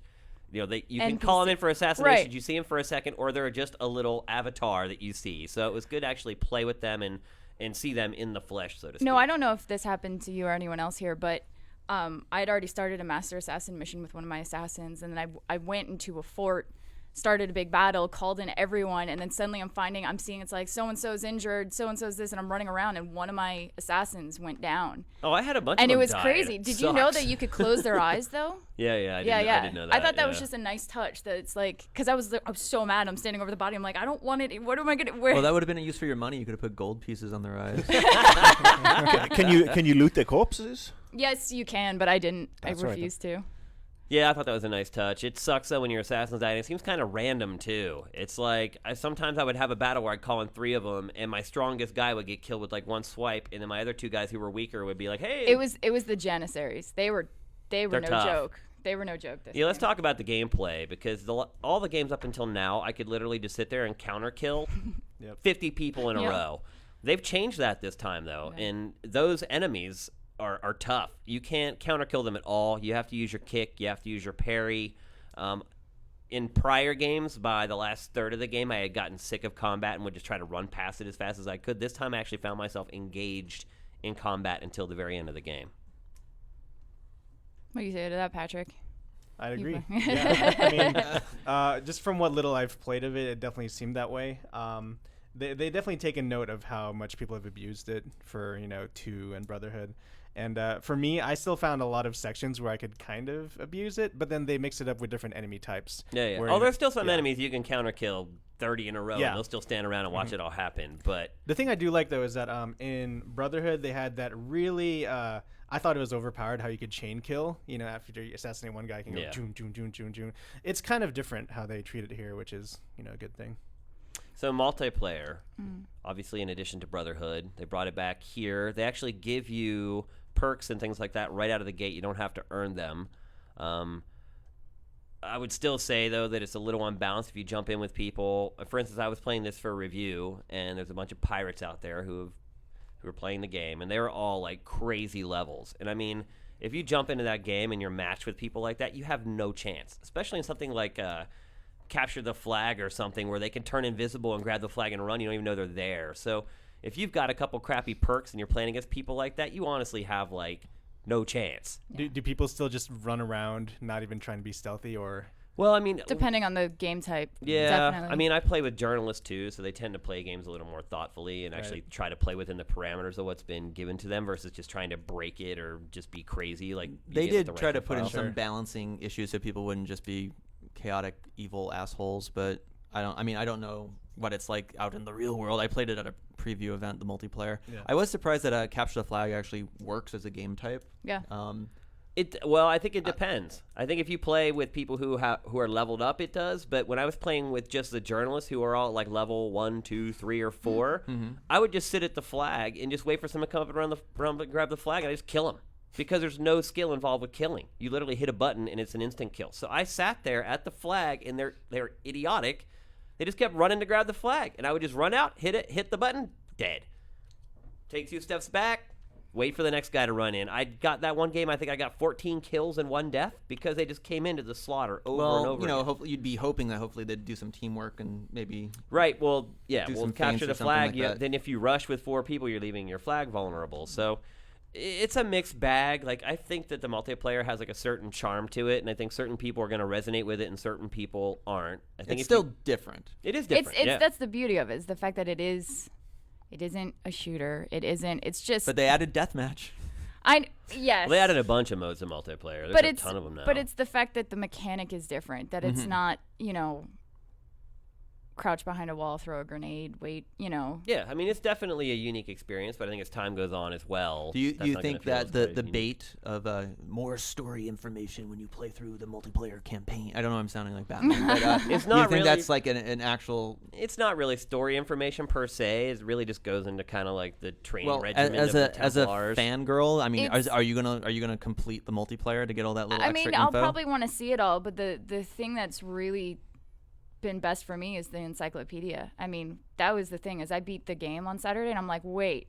Speaker 1: you can call them in for assassination. Right. You see them for a second, or they're just a little avatar that you see. So it was good to actually play with them and see them in the flesh, so to speak.
Speaker 7: No, I don't know if this happened to you or anyone else here, but I had already started a master assassin mission with one of my assassins, and then I went into a fort, started a big battle, called in everyone, and then suddenly I'm seeing it's like so-and-so's injured, so-and-so's this, and I'm running around, and one of my assassins went down.
Speaker 1: Oh, I had a bunch of them
Speaker 7: and it was
Speaker 1: died.
Speaker 7: crazy. Did you know that you could close their eyes, though?
Speaker 1: Yeah, I didn't know that.
Speaker 7: I thought that was just a nice touch, that it's like, because I was so mad, I'm standing over the body, I'm like, I don't want it, what am I going to wear?
Speaker 8: Well, that would have been a use for your money. You could have put gold pieces on their eyes.
Speaker 2: Can you loot their corpses?
Speaker 7: Yes, you can, but I didn't. I refused to.
Speaker 1: Yeah, I thought that was a nice touch. It sucks, though, when your assassins die, and it seems kind of random, too. It's like, sometimes I would have a battle where I'd call in 3 of them, and my strongest guy would get killed with, like, 1 swipe, and then my other 2 guys who were weaker would be like, hey.
Speaker 7: It was the Janissaries. They were no
Speaker 1: tough.
Speaker 7: joke. They were no joke.
Speaker 1: Yeah, let's talk about the gameplay, because all the games up until now, I could literally just sit there and counter kill 50 people in a row. They've changed that this time, though, and those enemies are tough. You can't counter kill them at all. You have to use your kick. You have to use your parry. In prior games, by the last third of the game, I had gotten sick of combat and would just try to run past it as fast as I could. This time, I actually found myself engaged in combat until the very end of the game.
Speaker 7: What do you say to that, Patrick?
Speaker 3: I'd agree. Yeah. I mean, just from what little I've played of it, it definitely seemed that way. They definitely take a note of how much people have abused it for 2 and Brotherhood. And for me, I still found a lot of sections where I could kind of abuse it, but then they mix it up with different enemy types.
Speaker 1: Yeah.
Speaker 3: Where,
Speaker 1: there's still some enemies you can counter kill 30 in a row,
Speaker 3: Yeah.
Speaker 1: and they'll still stand around and watch it all happen. But
Speaker 3: the thing I do like, though, is that in Brotherhood, they had that really, I I thought it was overpowered how you could chain kill. After you assassinate one guy, you can go June, June, June, June, June. It's kind of different how they treat it here, which is a good thing.
Speaker 1: So multiplayer, obviously in addition to Brotherhood, they brought it back here. They actually give you perks and things like that right out of the gate. You don't have to earn them. I would still say, though, that it's a little unbalanced if you jump in with people. For instance, I was playing this for a review, and there's a bunch of pirates out there who are playing the game, and they were all like crazy levels. And I mean, if you jump into that game and you're matched with people like that, you have no chance, especially in something like Capture the Flag or something where they can turn invisible and grab the flag and run. You don't even know they're there. So if you've got a couple crappy perks and you're playing against people like that, you honestly have like no chance.
Speaker 3: Do people still just run around, not even trying to be stealthy, or?
Speaker 1: Well, I mean,
Speaker 7: depending on the game type.
Speaker 1: Yeah,
Speaker 7: definitely.
Speaker 1: I mean, I play with journalists too, so they tend to play games a little more thoughtfully and actually try to play within the parameters of what's been given to them versus just trying to break it or just be crazy. Like
Speaker 8: they did try to put in some balancing issues so people wouldn't just be chaotic, evil assholes. But I don't know what it's like out in the real world. I played it at a preview event, the multiplayer. Yeah. I was surprised that Capture the Flag actually works as a game type.
Speaker 7: Yeah.
Speaker 1: Well, I think it depends. I think if you play with people who are leveled up, it does. But when I was playing with just the journalists who are all like level 1, 2, 3, or 4, I would just sit at the flag and just wait for someone to come up and run and grab the flag, and I just kill them because there's no skill involved with killing. You literally hit a button and it's an instant kill. So I sat there at the flag, and they're idiotic. They just kept running to grab the flag, and I would just run out, hit the button, dead. Take 2 steps back. Wait for the next guy to run in. I got that one game, I think I got 14 kills and 1 death because they just came into the slaughter over and over again.
Speaker 8: Hopefully you'd be hoping that hopefully they'd do some teamwork and maybe
Speaker 1: well, yeah, we'll capture the flag.
Speaker 8: Like
Speaker 1: then if you rush with 4 people, you're leaving your flag vulnerable. So it's a mixed bag. Like, I think that the multiplayer has like a certain charm to it, and I think certain people are going to resonate with it and certain people aren't. I think
Speaker 8: it's still different.
Speaker 1: It is different.
Speaker 7: That's the beauty of it, is the fact that it isn't a shooter. It's just.
Speaker 8: But they added deathmatch.
Speaker 7: Yes.
Speaker 1: Well, they added a bunch of modes in multiplayer. There's a ton of them now.
Speaker 7: But it's the fact that the mechanic is different. That it's not, crouch behind a wall, throw a grenade, wait,
Speaker 1: Yeah, I mean, it's definitely a unique experience, but I think as time goes on as well.
Speaker 8: Do you think that the bait of more story information when you play through the multiplayer campaign? I don't know, I'm sounding like Batman, but
Speaker 1: it's not
Speaker 8: do you think
Speaker 1: really,
Speaker 8: that's like an actual?
Speaker 1: It's not really story information per se. It really just goes into kind of like the training regimen
Speaker 8: as
Speaker 1: of the
Speaker 8: as a
Speaker 1: Templars.
Speaker 8: fangirl, I mean, are you gonna complete the multiplayer to get all that little extra info?
Speaker 7: I'll probably want to see it all, but the thing that's really been best for me is the encyclopedia. I mean, that was the thing, is I beat the game on Saturday and I'm like, wait,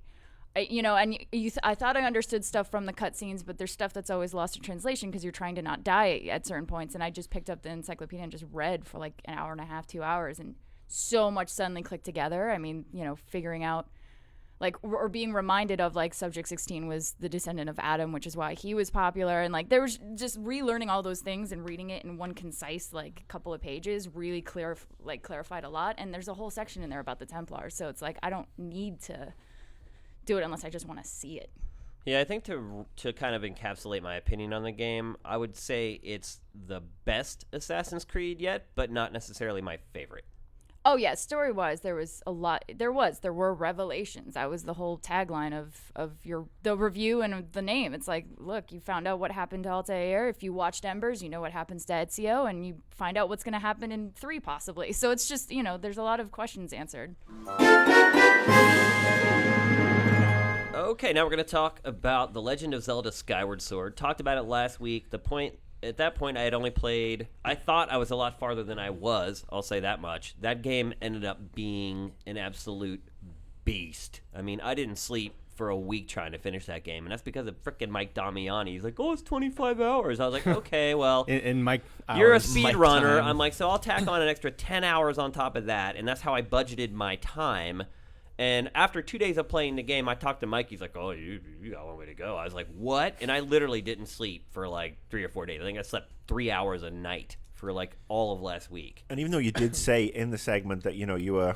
Speaker 7: I thought I understood stuff from the cutscenes, but there's stuff that's always lost in translation because you're trying to not die at certain points. And I just picked up the encyclopedia and just read for like an hour and a half, 2 hours, and so much suddenly clicked together. I mean, figuring out like, or being reminded of like Subject 16 was the descendant of Adam, which is why he was popular. And like, there was just relearning all those things and reading it in one concise, like, couple of pages really clarified a lot. And there's a whole section in there about the Templars. So it's like, I don't need to do it unless I just want to see it.
Speaker 1: Yeah, I think to kind of encapsulate my opinion on the game, I would say it's the best Assassin's Creed yet, but not necessarily my favorite.
Speaker 7: Oh yeah, story-wise, there was a lot. There were revelations. That was the whole tagline of the review and the name. It's like, look, you found out what happened to Altair. If you watched Embers, you know what happens to Ezio, and you find out what's going to happen in 3 possibly. So it's just, there's a lot of questions answered.
Speaker 1: Okay, now we're going to talk about The Legend of Zelda Skyward Sword. Talked about it last week. At that point, I had only played. I thought I was a lot farther than I was. I'll say that much. That game ended up being an absolute beast. I mean, I didn't sleep for a week trying to finish that game, and that's because of frickin' Mike Damiani. He's like, "Oh, it's 25 hours." I was like, "Okay, well,
Speaker 3: in Mike,
Speaker 1: you're a speedrunner." I'm like, "So I'll tack on an extra 10 hours on top of that," and that's how I budgeted my time. And after 2 days of playing the game, I talked to Mike. He's like, "Oh, you got a long way to go." I was like, "What?" And I literally didn't sleep for like 3 or 4 days. I think I slept 3 hours a night for like all of last week.
Speaker 2: And even though you did say in the segment that you were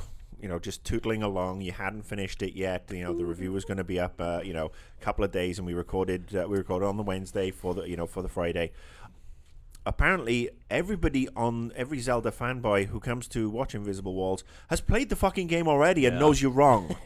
Speaker 2: just tootling along, you hadn't finished it yet. The review was going to be up a couple of days, and we recorded on the Wednesday for the Friday. apparently everybody on every Zelda fanboy who comes to watch Invisible Walls has played the fucking game already and knows you're wrong.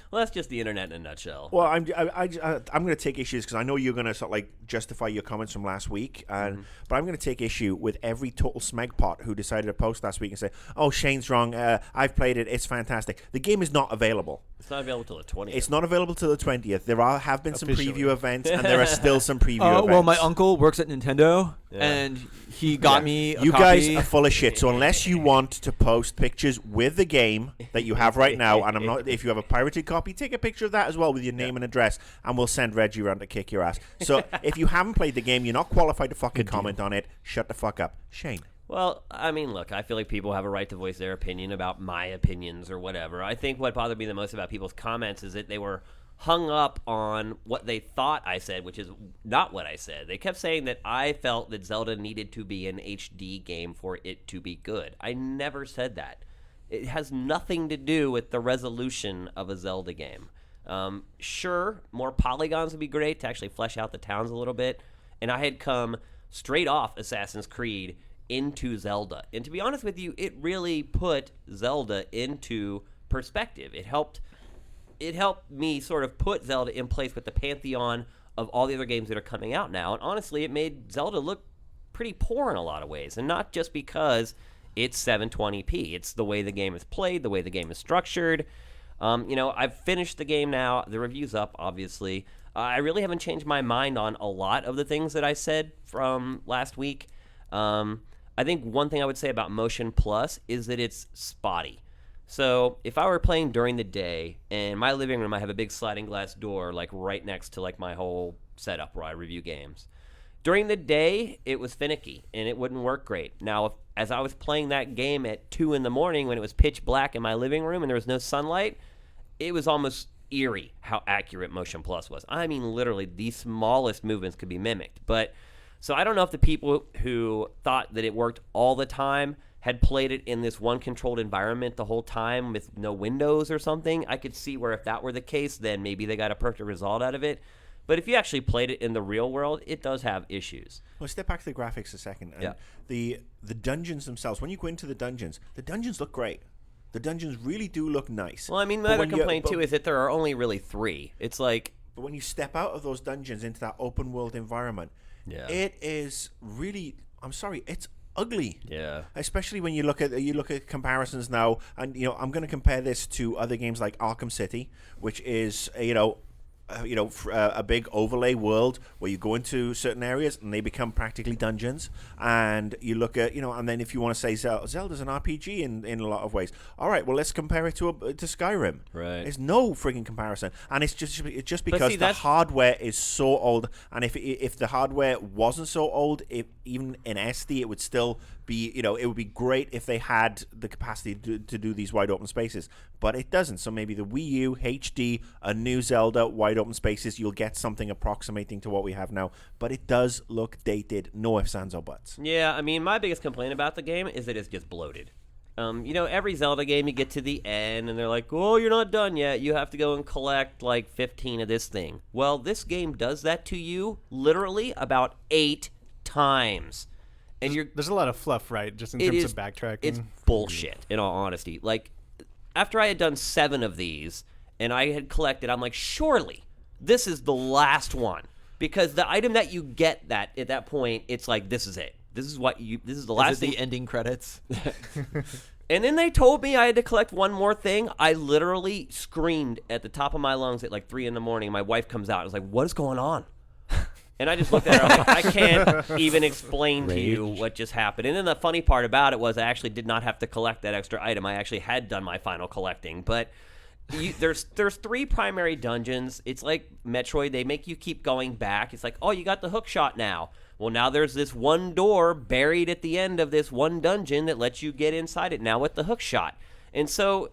Speaker 1: Well, that's just the internet in a nutshell.
Speaker 2: Well, I'm going to take issues because I know you're going to sort of like justify your comments from last week, but I'm going to take issue with every total smegpot who decided to post last week and say, "Oh, Shane's wrong. I've played it. It's fantastic." The game is not available.
Speaker 1: It's not available till the 20th.
Speaker 2: It's not available till the 20th. There have been some preview events, and there are still some preview events.
Speaker 8: Well, my uncle works at Nintendo, and he got me a
Speaker 2: You
Speaker 8: copy.
Speaker 2: guys are full of shit. So unless you want to post pictures with the game that you have right now, and if you have a pirated copy, take a picture of that as well with your name and address, and we'll send Reggie around to kick your ass. So if you haven't played the game, you're not qualified to fucking comment on it. Shut the fuck up. Shane.
Speaker 1: Well, I mean, look, I feel like people have a right to voice their opinion about my opinions or whatever. I think what bothered me the most about people's comments is that they were hung up on what they thought I said, which is not what I said. They kept saying that I felt that Zelda needed to be an HD game for it to be good. I never said that. It has nothing to do with the resolution of a Zelda game. Sure, more polygons would be great to actually flesh out the towns a little bit. And I had come straight off Assassin's Creed into Zelda. And to be honest with you, it really put Zelda into perspective. It helped me sort of put Zelda in place with the pantheon of all the other games that are coming out now. And honestly, it made Zelda look pretty poor in a lot of ways. And not just because it's 720p. It's the way the game is played, the way the game is structured. I've finished the game now. The review's up, obviously. I really haven't changed my mind on a lot of the things that I said from last week. I think one thing I would say about Motion Plus is that it's spotty. So if I were playing during the day, and my living room, I have a big sliding glass door like right next to like my whole setup where I review games. During the day, it was finicky, and it wouldn't work great. Now, as I was playing that game at 2 in the morning when it was pitch black in my living room and there was no sunlight, it was almost eerie how accurate Motion Plus was. I mean, literally, the smallest movements could be mimicked. So I don't know if the people who thought that it worked all the time had played it in this one controlled environment the whole time with no windows or something. I could see where if that were the case, then maybe they got a perfect result out of it. But if you actually played it in the real world, it does have issues.
Speaker 2: Well, step back to the graphics a second. And the dungeons themselves, when you go into the dungeons look great. The dungeons really do look nice.
Speaker 1: Well, I mean, my other complaint, too, is that there are only really 3. It's like...
Speaker 2: But when you step out of those dungeons into that open world environment, it is really... I'm sorry, it's ugly.
Speaker 1: Yeah.
Speaker 2: Especially when you look at comparisons now, and I'm going to compare this to other games like Arkham City, which is a big overlay world where you go into certain areas and they become practically dungeons. And you look at, and then if you want to say Zelda's an RPG in a lot of ways. All right, well, let's compare it to Skyrim.
Speaker 1: Right.
Speaker 2: There's no frigging comparison. And it's just because the hardware is so old. And if the hardware wasn't so old, even in SD, it would still be, it would be great if they had the capacity to do these wide open spaces. But it doesn't. So maybe the Wii U, HD, a new Zelda, wide open spaces, you'll get something approximating to what we have now. But it does look dated. No ifs, ands, or buts.
Speaker 1: Yeah, I mean, my biggest complaint about the game is that it's just bloated. Every Zelda game, you get to the end, and they're like, oh, you're not done yet. You have to go and collect, 15 of this thing. Well, this game does that to you literally about 8 times. And
Speaker 3: there's a lot of fluff, right? Just in terms of backtracking.
Speaker 1: It's bullshit, in all honesty. After I had done 7 of these, and I had collected, I'm like, surely this is the last one. Because the item that you get at that point, it's like, this is it. This is the last thing.
Speaker 8: The ending credits?
Speaker 1: And then they told me I had to collect one more thing. I literally screamed at the top of my lungs at 3 in the morning. My wife comes out and was like, what is going on? And I just looked at her. I'm like, I can't even explain to you what just happened. And then the funny part about it was I actually did not have to collect that extra item. I actually had done my final collecting. But there's 3 primary dungeons. It's like Metroid. They make you keep going back. It's like, oh, you got the hook shot now. Well, now there's this one door buried at the end of this one dungeon that lets you get inside it now with the hook shot. And so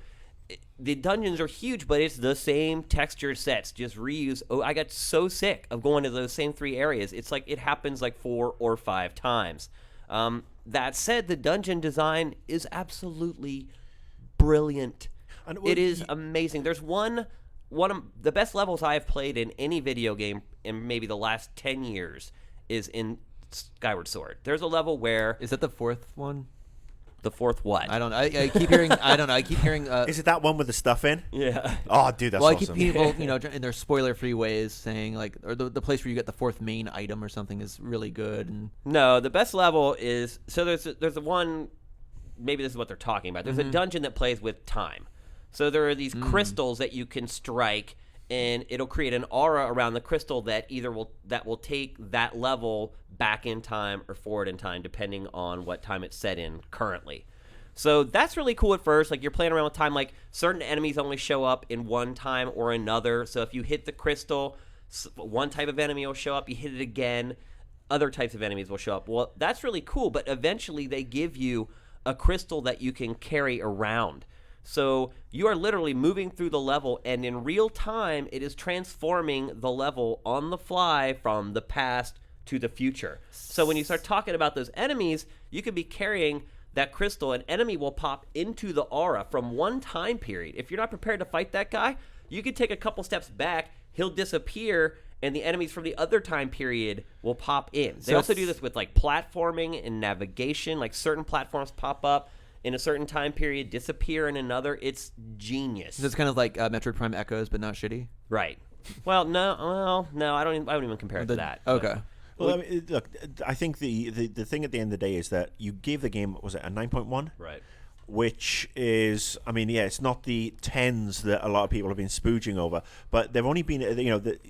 Speaker 1: the dungeons are huge, but it's the same texture sets, just reuse. Oh, I got so sick of going to those same 3 areas. It's like it happens 4 or 5 times. That said, the dungeon design is absolutely brilliant. It is amazing. There's one of the best levels I have played in any video game in maybe the last 10 years is in Skyward Sword. There's a level where
Speaker 8: Is that the fourth one?
Speaker 1: the fourth what?
Speaker 8: I don't know. I keep hearing. I don't know. I keep hearing.
Speaker 2: Is it that one with the stuff in?
Speaker 1: Yeah.
Speaker 2: Oh, dude, that's
Speaker 8: Well, I
Speaker 2: awesome.
Speaker 8: keep people, in their spoiler-free ways saying like, or the place where you get the fourth main item or something is really good. And
Speaker 1: No, the best level is so there's a one. Maybe this is what they're talking about. There's a dungeon that plays with time. So there are these crystals that you can strike, and it'll create an aura around the crystal that will take that level back in time or forward in time, depending on what time it's set in currently. So that's really cool at first. Like, you're playing around with time. Like, certain enemies only show up in one time or another. So if you hit the crystal, one type of enemy will show up. You hit it again, other types of enemies will show up. Well, that's really cool. But eventually they give you a crystal that you can carry around. So you are literally moving through the level, and in real time, it is transforming the level on the fly from the past to the future. So when you start talking about those enemies, you could be carrying that crystal. An enemy will pop into the aura from one time period. If you're not prepared to fight that guy, you could take a couple steps back, he'll disappear, and the enemies from the other time period will pop in. They also do this with like platforming and navigation. Like, certain platforms pop up in a certain time period, disappear in another. It's genius.
Speaker 8: so it's kind of like Metroid Prime Echoes, but not shitty.
Speaker 1: Right. Well, no, I don't even compare it to that.
Speaker 8: Okay.
Speaker 2: Well, I mean, look, I think the thing at the end of the day is that you gave the game, was it a 9.1?
Speaker 1: Right.
Speaker 2: Which is, I mean, yeah, it's not the 10s that a lot of people have been spooging over, but they've only been,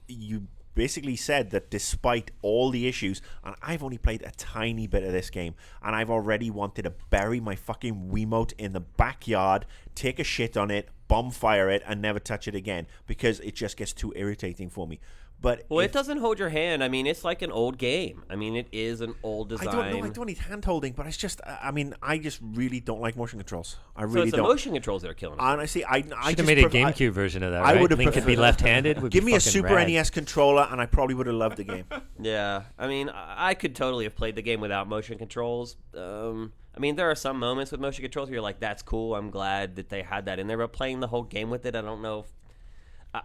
Speaker 2: you basically said that despite all the issues, and I've only played a tiny bit of this game, and I've already wanted to bury my fucking Wiimote in the backyard, take a shit on it, bonfire it, and never touch it again, because it just gets too irritating for me. But
Speaker 1: Well, it doesn't hold your hand. I mean, it's like an old game. I mean, it is an old design.
Speaker 2: I don't need hand holding, but it's just, I mean, I just really don't like motion controls. I
Speaker 1: So
Speaker 2: really
Speaker 1: it's the
Speaker 2: don't.
Speaker 1: motion controls that are killing it.
Speaker 2: Honestly, I
Speaker 6: Should
Speaker 2: just
Speaker 6: have made a
Speaker 2: prefer-
Speaker 6: GameCube version of that.
Speaker 2: I
Speaker 6: right?
Speaker 2: would have
Speaker 6: Link could be
Speaker 2: preferred-
Speaker 6: left-handed. Would
Speaker 2: Give
Speaker 6: be
Speaker 2: me a
Speaker 6: fucking
Speaker 2: Super
Speaker 6: rad.
Speaker 2: NES controller, and I probably would have loved the game.
Speaker 1: Yeah, I mean, I could totally have played the game without motion controls. I mean, there are some moments with motion controls where you're like, that's cool, I'm glad that they had that in there, but playing the whole game with it, I don't know if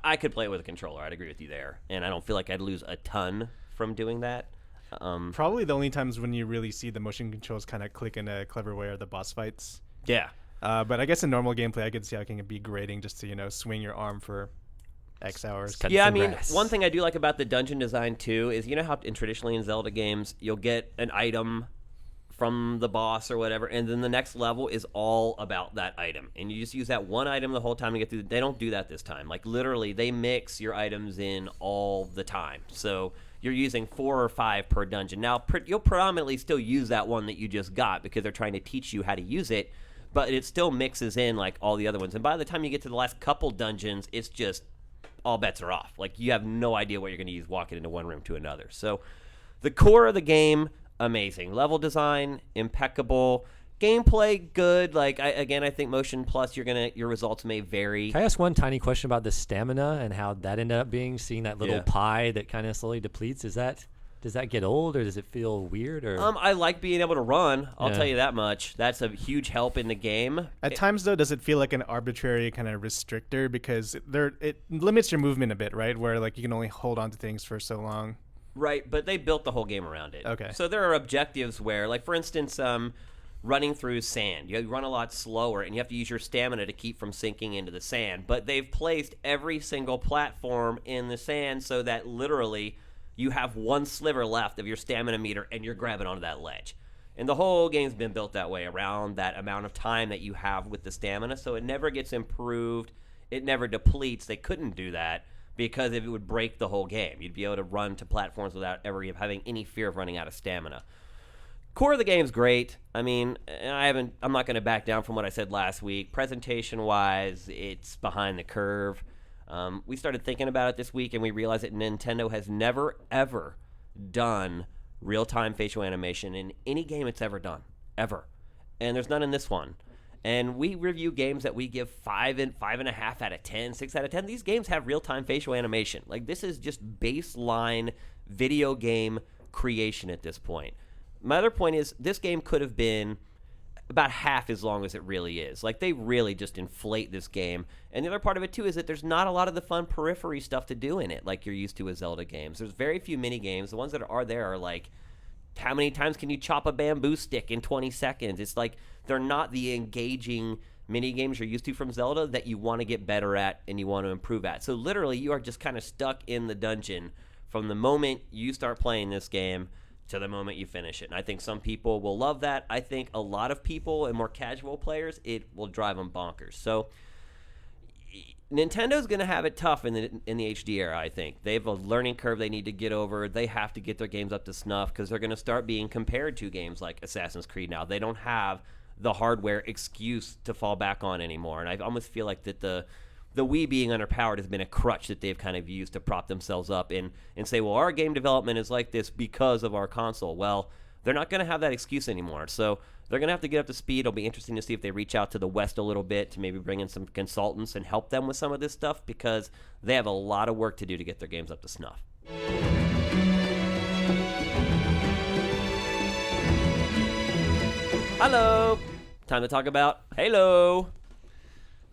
Speaker 1: I could play it with a controller. I'd agree with you there, and I don't feel like I'd lose a ton from doing that.
Speaker 3: Probably the only times when you really see the motion controls kind of click in a clever way are the boss fights.
Speaker 1: Yeah.
Speaker 3: But I guess in normal gameplay, I could see how it can be grating just to, swing your arm for X hours.
Speaker 6: Cut
Speaker 1: Yeah, I
Speaker 6: some
Speaker 1: mean,
Speaker 6: grass.
Speaker 1: one thing I do like about the dungeon design, too, is how traditionally in Zelda games, you'll get an item from the boss or whatever, and then the next level is all about that item. And you just use that one item the whole time to get through. They don't do that this time. Like, literally, they mix your items in all the time. So you're using 4 or 5 per dungeon. Now, you'll predominantly still use that one that you just got because they're trying to teach you how to use it, but it still mixes in, like, all the other ones. And by the time you get to the last couple dungeons, it's just all bets are off. Like, you have no idea what you're going to use walking into one room to another. So the core of the game, amazing. Level design, impeccable. Gameplay, good. Like, I think Motion Plus, your results may vary.
Speaker 6: Can I ask one tiny question about the stamina and how that ended up being? Seeing that little
Speaker 1: Yeah.
Speaker 6: pie that kind of slowly depletes. Does that get old, or does it feel weird? Or
Speaker 1: I like being able to run. I'll
Speaker 6: Yeah.
Speaker 1: tell you that much. That's a huge help in the game.
Speaker 3: At times, though, does it feel like an arbitrary kind of restrictor because it limits your movement a bit, right? Where like you can only hold on to things for so long.
Speaker 1: Right, but they built the whole game around it.
Speaker 3: Okay.
Speaker 1: So there are objectives where, like, for instance, running through sand. You run a lot slower, and you have to use your stamina to keep from sinking into the sand. But they've placed every single platform in the sand so that literally you have one sliver left of your stamina meter, and you're grabbing onto that ledge. And the whole game's been built that way, around that amount of time that you have with the stamina, so it never gets improved. It never depletes. They couldn't do that because it would break the whole game. You'd be able to run to platforms without ever having any fear of running out of stamina. Core of the game's great. I mean, I'm not going to back down from what I said last week. Presentation-wise, it's behind the curve. We started thinking about it this week, and we realized that Nintendo has never, ever done real-time facial animation in any game it's ever done, ever. And there's none in this one. And we review games that we give 5 and 5.5 out of 10, 6 out of 10. These games have real-time facial animation. Like, this is just baseline video game creation at this point. My other point is, this game could have been about half as long as it really is. Like, they really just inflate this game. And the other part of it, too, is that there's not a lot of the fun periphery stuff to do in it like you're used to with Zelda games. There's very few mini games. The ones that are there are, like, how many times can you chop a bamboo stick in 20 seconds? It's like they're not the engaging mini games you're used to from Zelda that you want to get better at and you want to improve at. So literally, you are just kind of stuck in the dungeon from the moment you start playing this game to the moment you finish it. And I think some people will love that. I think a lot of people and more casual players, it will drive them bonkers. So Nintendo's going to have it tough in the HD era, I think. They have a learning curve they need to get over. They have to get their games up to snuff because they're going to start being compared to games like Assassin's Creed now. They don't have the hardware excuse to fall back on anymore. And I almost feel like that the Wii being underpowered has been a crutch that they've kind of used to prop themselves up and say, well, our game development is like this because of our console. Well, they're not going to have that excuse anymore. So they're going to have to get up to speed. It'll be interesting to see if they reach out to the West a little bit to maybe bring in some consultants and help them with some of this stuff because they have a lot of work to do to get their games up to snuff. Hello. Time to talk about Halo.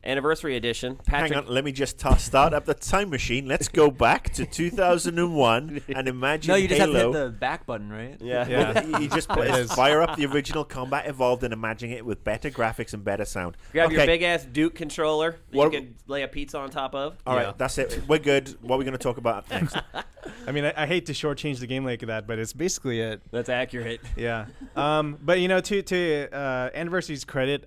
Speaker 1: Anniversary edition. Patrick.
Speaker 2: Hang on, let me just start up the time machine. Let's go back to 2001 and imagine
Speaker 8: No, you just
Speaker 2: Halo.
Speaker 8: have to hit the back button, right?
Speaker 2: Yeah. You just fire up the original Combat Evolved and imagine it with better graphics and better sound.
Speaker 1: Grab your big-ass Duke controller that you can lay a pizza on top of.
Speaker 2: All right, that's it. We're good. What are we going to talk about next?
Speaker 3: I mean, I hate to shortchange the game like that, but it's basically it.
Speaker 1: That's accurate.
Speaker 3: Yeah. But, you know, to Anniversary's credit,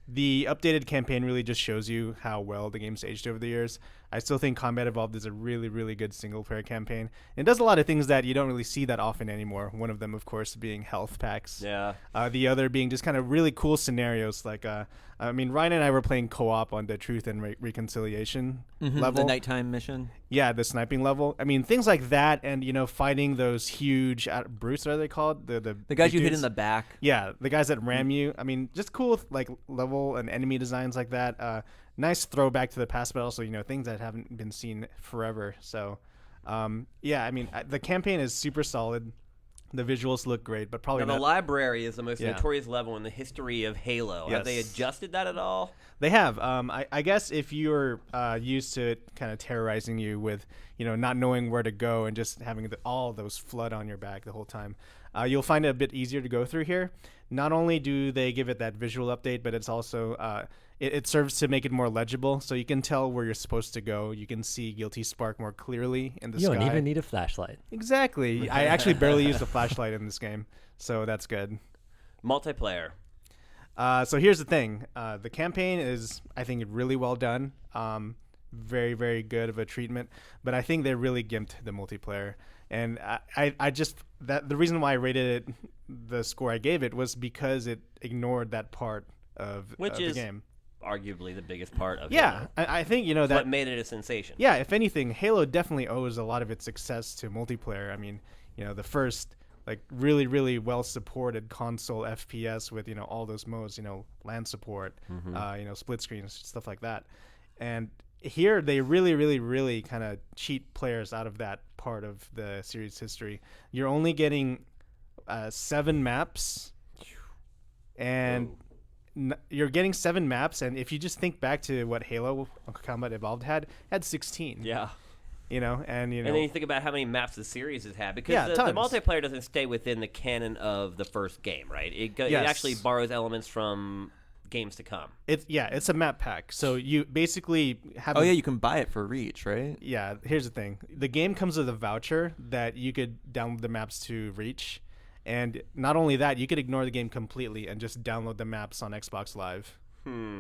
Speaker 3: the updated campaign really just shows you how well the game's aged over the years. I still think Combat Evolved is a really, really good single-player campaign. It does a lot of things that you don't really see that often anymore. One of them, of course, being health packs.
Speaker 1: Yeah.
Speaker 3: The other being just kind of really cool scenarios. Like, I mean, Ryan and I were playing co-op on the Truth and Reconciliation level.
Speaker 8: The nighttime mission.
Speaker 3: Yeah, the sniping level. I mean, things like that, and you know, fighting those huge brutes. What are they called? The
Speaker 8: guys you hit
Speaker 3: dudes?
Speaker 8: in the back.
Speaker 3: Yeah, the guys that ram you. I mean, just cool like level and enemy designs like that. Nice throwback to the past, but also, you know, things that haven't been seen forever. So, yeah, I mean, the campaign is super solid. The visuals look great, but probably
Speaker 1: now,
Speaker 3: not.
Speaker 1: the library is the most notorious level in the history of Halo.
Speaker 3: Yes.
Speaker 1: Have they adjusted that at all?
Speaker 3: They have. I guess if you're used to it kind of terrorizing you with, you know, not knowing where to go and just having all those flood on your back the whole time, you'll find it a bit easier to go through here. Not only do they give it that visual update, but it's also it serves to make it more legible, so you can tell where you're supposed to go. You can see Guilty Spark more clearly in the sky.
Speaker 6: You don't even need a flashlight.
Speaker 3: Exactly. I actually barely used a flashlight in this game, so that's good.
Speaker 1: Multiplayer.
Speaker 3: So here's the thing. The campaign is, I think, really well done. Very, very good of a treatment. But I think they really gimped the multiplayer. And I just the reason why I rated it the score I gave it was because it ignored that part of the game.
Speaker 1: Arguably the biggest part of
Speaker 3: Halo. I think, you know, that
Speaker 1: what made it a sensation.
Speaker 3: Yeah, if anything, Halo definitely owes a lot of its success to multiplayer. I mean, you know, the first like really, really well supported console FPS with, you know, all those modes, you know, LAN support, you know, split screens, stuff like that. And here they really, really, really kind of cheat players out of that part of the series history. You're only getting 7 maps, and you're getting 7 maps. And if you just think back to what Halo Combat Evolved had 16.
Speaker 1: Yeah.
Speaker 3: You know, and you know,
Speaker 1: and then you think about how many maps the series has had, because
Speaker 3: Yeah,
Speaker 1: the multiplayer doesn't stay within the canon of the first game, right? It actually borrows elements from games to come.
Speaker 3: It's a map pack. So you basically have.
Speaker 8: Oh yeah, you can buy it for Reach, right?
Speaker 3: Yeah. Here's the thing: the game comes with a voucher that you could download the maps to Reach, and not only that, you could ignore the game completely and just download the maps on Xbox Live.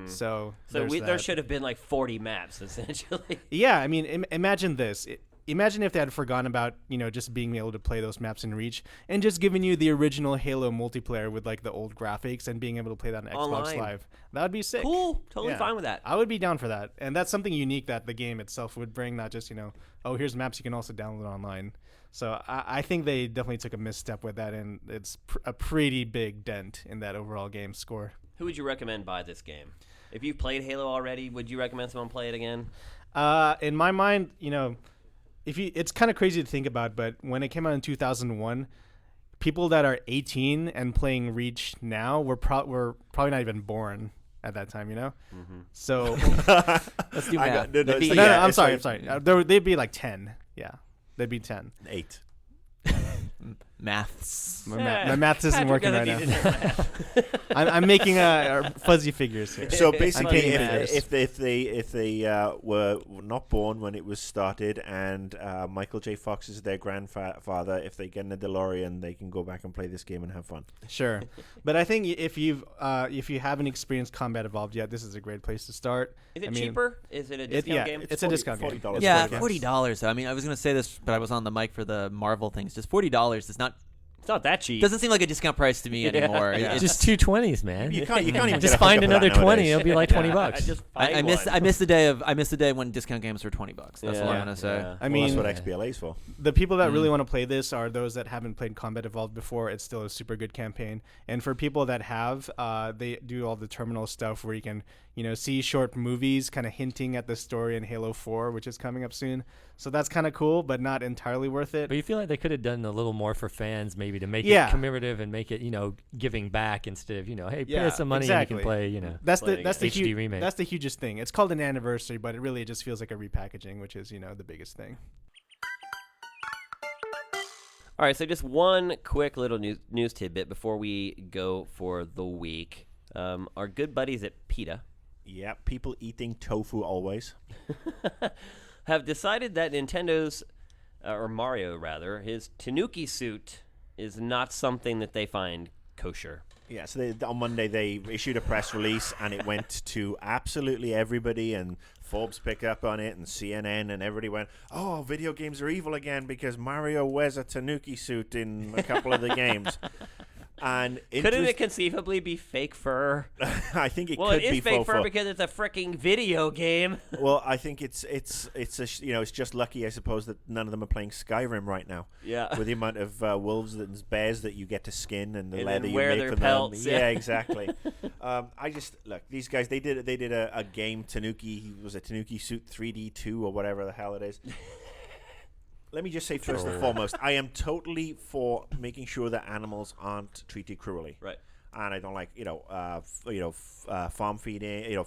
Speaker 3: So
Speaker 1: there should have been like 40 maps essentially.
Speaker 3: Yeah, I mean, imagine this. Imagine if they had forgotten about, you know, just being able to play those maps in Reach and just giving you the original Halo multiplayer with like the old graphics and being able to play that on Xbox Live. That would be sick.
Speaker 1: Cool. Totally fine with that.
Speaker 3: I would be down for that. And that's something unique that the game itself would bring, not just, you know, oh, here's maps you can also download online. So I think they definitely took a misstep with that, and it's a pretty big dent in that overall game score.
Speaker 1: Who would you recommend buy this game? If you've played Halo already, would you recommend someone play it again?
Speaker 3: In my mind, you know, it's kind of crazy to think about, but when it came out in 2001, people that are 18 and playing Reach now were probably not even born at that time, you know? So
Speaker 8: let's do math.
Speaker 3: I'm sorry. They'd be like 10. Yeah, they'd be 10.
Speaker 2: 8.
Speaker 8: Maths.
Speaker 3: My math isn't working right now. I'm making fuzzy figures here.
Speaker 2: So basically,
Speaker 3: Funny
Speaker 2: if they were not born when it was started, and Michael J. Fox is their grandfather, if they get in a DeLorean, they can go back and play this game and have fun.
Speaker 3: Sure, but I think if you haven't experienced Combat Evolved yet, this is a great place to start.
Speaker 1: Is it cheaper? Is it a discount game?
Speaker 3: It's a discount game.
Speaker 2: $40.
Speaker 8: Yeah, $40. I mean, I was gonna say this, but I was on the mic for the Marvel things. Just $40 is not.
Speaker 1: It's not that cheap.
Speaker 8: Doesn't seem like a discount price to me anymore.
Speaker 3: Yeah.
Speaker 6: Just 220s, man.
Speaker 2: You can't even
Speaker 6: just
Speaker 2: get a
Speaker 6: find
Speaker 2: hookup of
Speaker 6: another
Speaker 2: that
Speaker 6: 20.
Speaker 2: nowadays.
Speaker 6: It'll be like $20.
Speaker 8: I miss the day when discount games were $20. That's all I'm gonna say.
Speaker 1: Yeah.
Speaker 3: I mean,
Speaker 2: that's what XBLA is for.
Speaker 3: the people that really want to play this are those that haven't played Combat Evolved before. It's still a super good campaign. And for people that have, they do all the terminal stuff where you can, see short movies kind of hinting at the story in Halo 4, which is coming up soon. So that's kind of cool, but not entirely worth it.
Speaker 6: But you feel like they could have done a little more for fans, maybe to make it commemorative and make it, giving back instead of, hey, pay us some money and you can play,
Speaker 3: That's the
Speaker 6: HD remake.
Speaker 3: That's the hugest thing. It's called an anniversary, but it really just feels like a repackaging, which is, the biggest thing.
Speaker 1: All right, so just one quick little news tidbit before we go for the week. Our good buddies at PETA
Speaker 2: Yeah, people eating tofu always.
Speaker 1: have decided that Nintendo's, or Mario rather, his Tanuki suit is not something that they find kosher.
Speaker 2: Yeah, so on Monday they issued a press release, and it went to absolutely everybody, and Forbes picked up on it, and CNN, and everybody went, "Oh, video games are evil again because Mario wears a Tanuki suit in a couple of the games." And
Speaker 1: couldn't it conceivably be fake fur?
Speaker 2: I think it
Speaker 1: well,
Speaker 2: could
Speaker 1: it
Speaker 2: be
Speaker 1: is fake
Speaker 2: faux
Speaker 1: fur
Speaker 2: fur.
Speaker 1: because it's a freaking video game.
Speaker 2: Well, I think it's just lucky, I suppose, that none of them are playing Skyrim right now.
Speaker 1: Yeah.
Speaker 2: With the amount of wolves and bears that you get to skin and the
Speaker 1: And
Speaker 2: leather
Speaker 1: then
Speaker 2: you
Speaker 1: wear
Speaker 2: make
Speaker 1: their
Speaker 2: for
Speaker 1: pelts,
Speaker 2: them.
Speaker 1: yeah.
Speaker 2: Yeah, exactly. I just look, these guys. They did a game Tanuki. Was a Tanuki suit 3D2 or whatever the hell it is. Let me just say first and foremost, I am totally for making sure that animals aren't treated cruelly.
Speaker 1: Right.
Speaker 2: And I don't like farm feeding,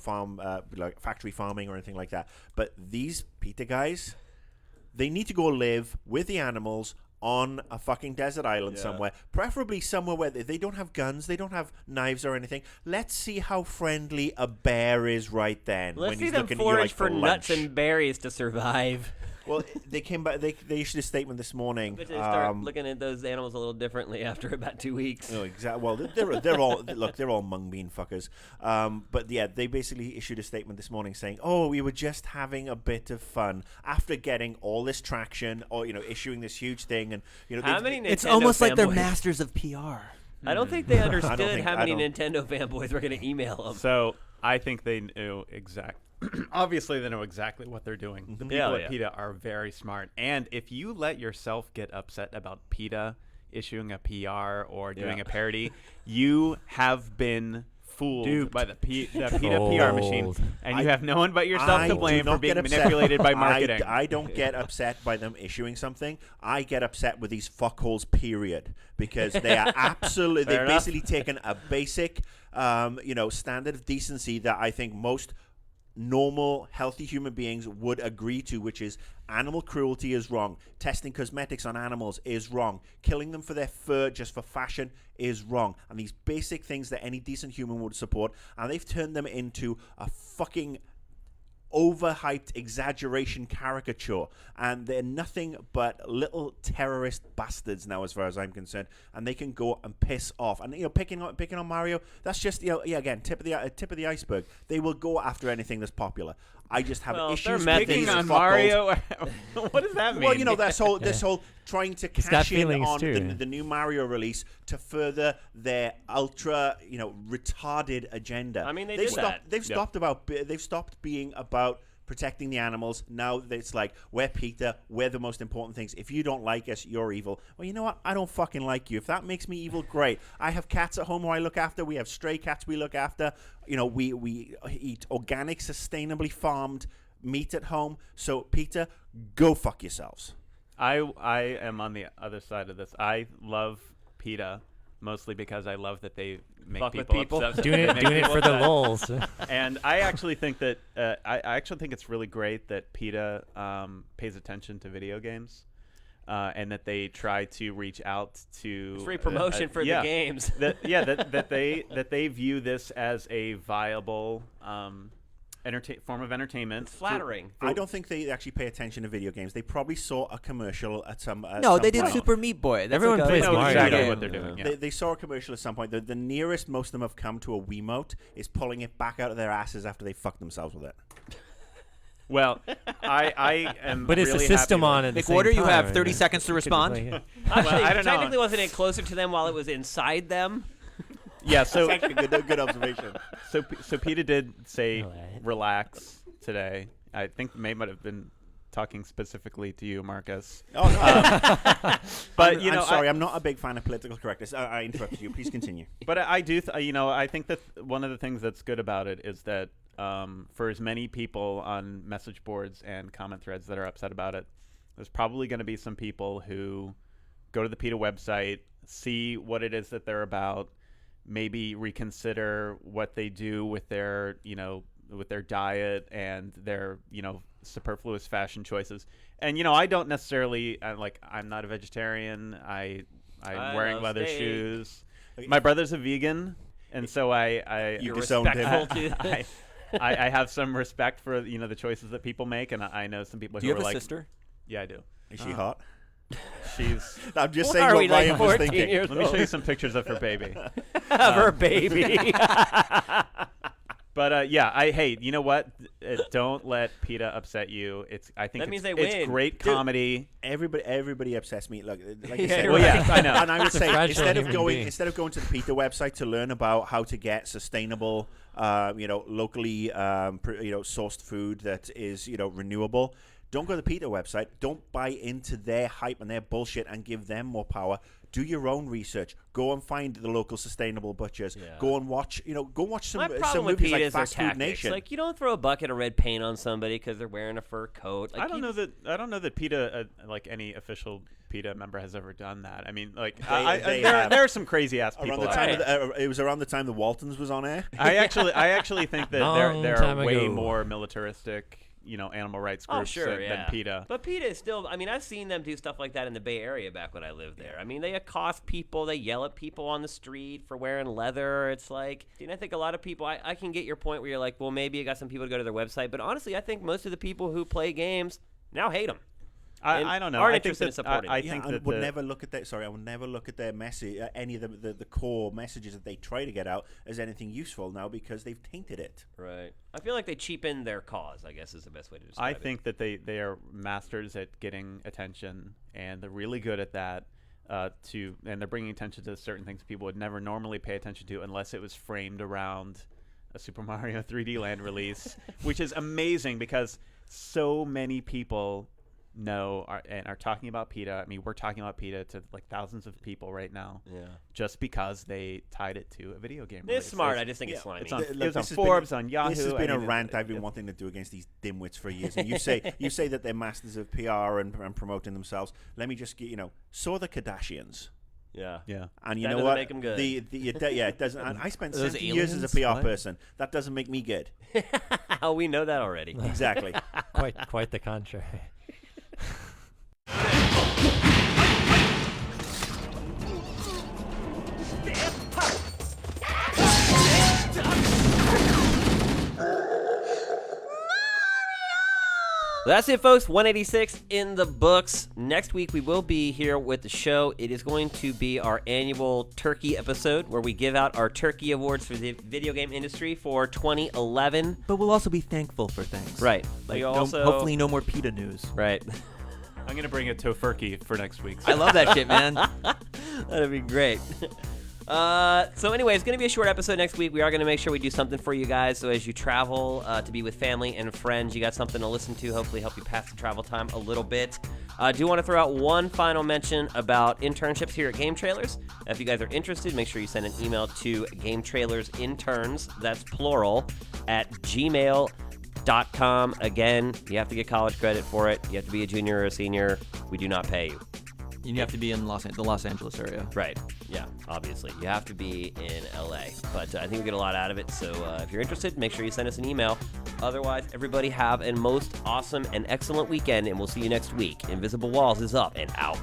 Speaker 2: like factory farming or anything like that. But these PETA guys, they need to go live with the animals on a fucking desert island somewhere, preferably somewhere where they don't have guns, they don't have knives or anything. Let's see how friendly a bear is right then.
Speaker 1: Let's
Speaker 2: when
Speaker 1: see
Speaker 2: he's
Speaker 1: them
Speaker 2: looking at you
Speaker 1: forage
Speaker 2: like
Speaker 1: for nuts
Speaker 2: lunch.
Speaker 1: and berries to survive.
Speaker 2: Well, they came back. They issued a statement this morning.
Speaker 1: But they start looking at those animals a little differently after about 2 weeks.
Speaker 2: No, exactly. Well, they're all they're all mung bean fuckers. But yeah, they basically issued a statement this morning saying, "Oh, we were just having a bit of fun after getting all this traction, or issuing this huge thing." And
Speaker 1: how many? Nintendo
Speaker 8: It's almost like they're
Speaker 1: fanboys-
Speaker 8: masters of PR.
Speaker 1: I don't think they understood how
Speaker 2: I
Speaker 1: many
Speaker 2: don't.
Speaker 1: Nintendo fanboys were going to email them.
Speaker 4: So I think they knew obviously they know exactly what they're doing. The people
Speaker 1: Yeah,
Speaker 4: at PETA are very smart. And if you let yourself get upset about PETA issuing a PR or doing a parody, you have been fooled by the PETA PR machine. And you have no one but yourself
Speaker 2: I
Speaker 4: to
Speaker 2: do
Speaker 4: blame for
Speaker 2: not
Speaker 4: being
Speaker 2: get upset.
Speaker 4: manipulated by marketing.
Speaker 2: I don't get upset by them issuing something. I get upset with these fuckholes, period, because they are absolutely. They've
Speaker 1: enough.
Speaker 2: basically taken a basic, standard of decency that I think most normal, healthy human beings would agree to, which is animal cruelty is wrong. Testing cosmetics on animals is wrong. Killing them for their fur just for fashion is wrong. And these basic things that any decent human would support, and they've turned them into a fucking overhyped exaggeration caricature, and they're nothing but little terrorist bastards now, as far as I'm concerned. And they can go and piss off. And picking on Mario, that's just again tip of the iceberg. They will go after anything that's popular. I just have issues with
Speaker 4: picking
Speaker 2: these
Speaker 4: on
Speaker 2: fuckholes.
Speaker 4: Mario. What does that mean?
Speaker 2: Well, this whole trying to
Speaker 6: got
Speaker 2: cash in
Speaker 6: feelings
Speaker 2: on
Speaker 6: too.
Speaker 2: the new Mario release to further their ultra, retarded agenda.
Speaker 1: I mean, they
Speaker 2: they've
Speaker 1: did
Speaker 2: stopped,
Speaker 1: that.
Speaker 2: They've stopped being about protecting the animals. Now it's like, we're PETA, we're the most important things. If you don't like us, you're evil. Well, you know what? I don't fucking like you. If that makes me evil, great. I have cats at home who I look after. We have stray cats we look after. We eat organic, sustainably farmed meat at home. So PETA, go fuck yourselves.
Speaker 4: I am on the other side of this. I love PETA mostly because I love that they make
Speaker 1: Fuck with
Speaker 4: people
Speaker 1: people.
Speaker 4: upset.
Speaker 6: doing
Speaker 4: They
Speaker 6: it
Speaker 4: make people
Speaker 6: for the
Speaker 4: upset.
Speaker 6: lulz.
Speaker 4: And I actually think that I actually think it's really great that PETA pays attention to video games. and that they try to reach out to
Speaker 1: Free promotion for the games.
Speaker 4: that they view this as a viable form of entertainment.
Speaker 1: It's flattering.
Speaker 2: I don't think they actually pay attention to video games. They probably saw a commercial at some.
Speaker 8: No, they did
Speaker 2: point.
Speaker 8: Super Meat Boy. That's
Speaker 6: Everyone
Speaker 8: like
Speaker 6: plays
Speaker 4: They know
Speaker 6: Mario.
Speaker 4: exactly
Speaker 6: game.
Speaker 4: what they're doing. Yeah.
Speaker 2: They saw a commercial at some point. The nearest most of them have come to a Wiimote is pulling it back out of their asses after they fucked themselves with it.
Speaker 4: Well, I am.
Speaker 6: But it's
Speaker 4: really
Speaker 6: a system
Speaker 4: happy
Speaker 6: on at the same
Speaker 8: McWhorter, you
Speaker 6: time,
Speaker 8: have
Speaker 6: right?
Speaker 8: 30 seconds to respond.
Speaker 1: Actually,
Speaker 4: I don't know.
Speaker 1: technically, wasn't it closer to them while it was inside them?
Speaker 4: Yeah. So
Speaker 2: That's actually a good observation.
Speaker 4: So PETA did say
Speaker 6: Alright.
Speaker 4: relax today. I think May might have been talking specifically to you, Marcus.
Speaker 2: Oh, no.
Speaker 4: But
Speaker 2: I'm sorry, I'm not a big fan of political correctness. I interrupted you. Please continue.
Speaker 4: But I do, I think that one of the things that's good about it is that for as many people on message boards and comment threads that are upset about it, there's probably going to be some people who go to the PETA website, see what it is that they're about, maybe reconsider what they do with their, with their diet and their, superfluous fashion choices. And, I don't necessarily, I'm not a vegetarian. I'm wearing
Speaker 1: love
Speaker 4: leather
Speaker 1: steak.
Speaker 4: shoes. My brother's a vegan, and so I
Speaker 2: You
Speaker 1: You're
Speaker 2: disowned him.
Speaker 1: respectful to
Speaker 4: I have some respect for the choices that people make, and I know some people
Speaker 8: Do
Speaker 4: who
Speaker 8: you
Speaker 4: are
Speaker 8: have a
Speaker 4: like,
Speaker 8: sister?
Speaker 4: yeah, I do.
Speaker 2: Is she hot?
Speaker 4: She's.
Speaker 2: I'm just
Speaker 1: Why
Speaker 2: saying
Speaker 1: are
Speaker 2: what
Speaker 1: we like
Speaker 2: Ryan was
Speaker 1: 14
Speaker 2: thinking.
Speaker 1: years
Speaker 4: Let me show
Speaker 1: old?
Speaker 4: you some pictures of her baby.
Speaker 1: of her baby.
Speaker 4: But hey, you know what? Don't let PETA upset you. I think
Speaker 1: That means
Speaker 4: it's
Speaker 1: they win.
Speaker 4: great
Speaker 2: Dude,
Speaker 4: comedy.
Speaker 2: Everybody upsets me. Look, like
Speaker 1: Yeah,
Speaker 2: I said,
Speaker 1: you're
Speaker 4: Well, yeah, I know.
Speaker 2: And I would say
Speaker 6: fragile
Speaker 2: instead of
Speaker 6: human
Speaker 2: going
Speaker 6: being.
Speaker 2: to the PETA website to learn about how to get sustainable, locally, sourced food that is renewable. Don't go to the PETA website. Don't buy into their hype and their bullshit and give them more power. Do your own research. Go and find the local sustainable butchers.
Speaker 1: Yeah.
Speaker 2: Go and watch. Go watch some
Speaker 1: My problem with
Speaker 2: movies
Speaker 1: PETA
Speaker 2: like
Speaker 1: is their
Speaker 2: Fast Food
Speaker 1: tactics.
Speaker 2: Nation.
Speaker 1: Like, you don't throw a bucket of red paint on somebody because they're wearing a fur coat. Like,
Speaker 4: I don't know that PETA, any official PETA member has ever done that. I mean,
Speaker 2: They
Speaker 4: there
Speaker 2: have.
Speaker 4: are some crazy ass
Speaker 2: Around
Speaker 4: people.
Speaker 2: the
Speaker 4: out
Speaker 2: time
Speaker 4: there.
Speaker 2: it was around the time the Waltons was on air.
Speaker 4: I actually think that
Speaker 6: Long
Speaker 4: there
Speaker 6: time
Speaker 4: are way
Speaker 6: ago.
Speaker 4: more militaristic, animal rights groups
Speaker 1: Oh, sure,
Speaker 4: than
Speaker 1: yeah.
Speaker 4: PETA.
Speaker 1: But PETA is still, I've seen them do stuff like that in the Bay Area back when I lived there. I mean, they accost people, they yell at people on the street for wearing leather. It's like, I think a lot of people, I can get your point where you're like, well, maybe you got some people to go to their website. But honestly, I think most of the people who play games now hate them.
Speaker 4: I don't know.
Speaker 1: Aren't
Speaker 4: I think
Speaker 1: interested in
Speaker 4: that
Speaker 1: supporting.
Speaker 4: I
Speaker 2: Yeah,
Speaker 4: think
Speaker 2: I
Speaker 4: that
Speaker 2: would never look at that. Sorry, I would never look at their message, any of the core messages that they try to get out as anything useful now because they've tainted it.
Speaker 1: Right. I feel like they cheapen their cause, I guess is the best way to describe
Speaker 4: I
Speaker 1: it.
Speaker 4: think that they are masters at getting attention, and they're really good at that. And they're bringing attention to certain things people would never normally pay attention to unless it was framed around a Super Mario 3D Land release, which is amazing because so many people are talking about PETA. I mean, we're talking about PETA to like thousands of people right now, just because they tied it to a video game.
Speaker 1: It's
Speaker 4: release.
Speaker 1: smart. I just think it's slimy.
Speaker 4: It's on,
Speaker 2: Look,
Speaker 4: it's on
Speaker 2: this has been-
Speaker 4: Forbes, on Yahoo.
Speaker 2: This has been
Speaker 4: I
Speaker 2: a
Speaker 4: mean,
Speaker 2: rant I've been wanting to do against these dimwits for years. And you say that they're masters of PR and promoting themselves. Let me just get saw the Kardashians.
Speaker 1: Yeah.
Speaker 4: Yeah.
Speaker 2: And you
Speaker 1: That
Speaker 2: know
Speaker 1: doesn't
Speaker 2: what?
Speaker 1: make 'em good.
Speaker 2: It doesn't. And I spent
Speaker 8: Those
Speaker 2: 17 years as a
Speaker 8: aliens?
Speaker 2: PR
Speaker 8: What?
Speaker 2: person. That doesn't make me good.
Speaker 1: Oh, we know that already.
Speaker 2: Exactly.
Speaker 6: Quite the contrary.
Speaker 1: That's it, folks. 186 in the books. Next week, we will be here with the show. It is going to be our annual Turkey episode where we give out our Turkey Awards for the video game industry for 2011.
Speaker 8: But we'll also be thankful for things.
Speaker 1: Right.
Speaker 8: Like,
Speaker 1: We
Speaker 8: no-
Speaker 1: also,
Speaker 8: hopefully no more PETA news.
Speaker 1: Right.
Speaker 4: I'm gonna bring a tofurkey for next week.
Speaker 8: I love that shit, man.
Speaker 1: That'd be great. So anyway, it's going to be a short episode next week. We are going to make sure we do something for you guys. So as you travel to be with family and friends, you got something to listen to, hopefully help you pass the travel time a little bit. I do want to throw out one final mention about internships here at Game Trailers. If you guys are interested, make sure you send an email to GameTrailersInterns, that's plural, at gmail.com. Again, you have to get college credit for it. You have to be a junior or a senior. We do not pay you.
Speaker 8: You have to be in the Los Angeles area.
Speaker 1: Right. Yeah, obviously. You have to be in LA. But I think we get a lot out of it. So if you're interested, make sure you send us an email. Otherwise, everybody have a most awesome and excellent weekend, and we'll see you next week. Invisible Walls is up and out.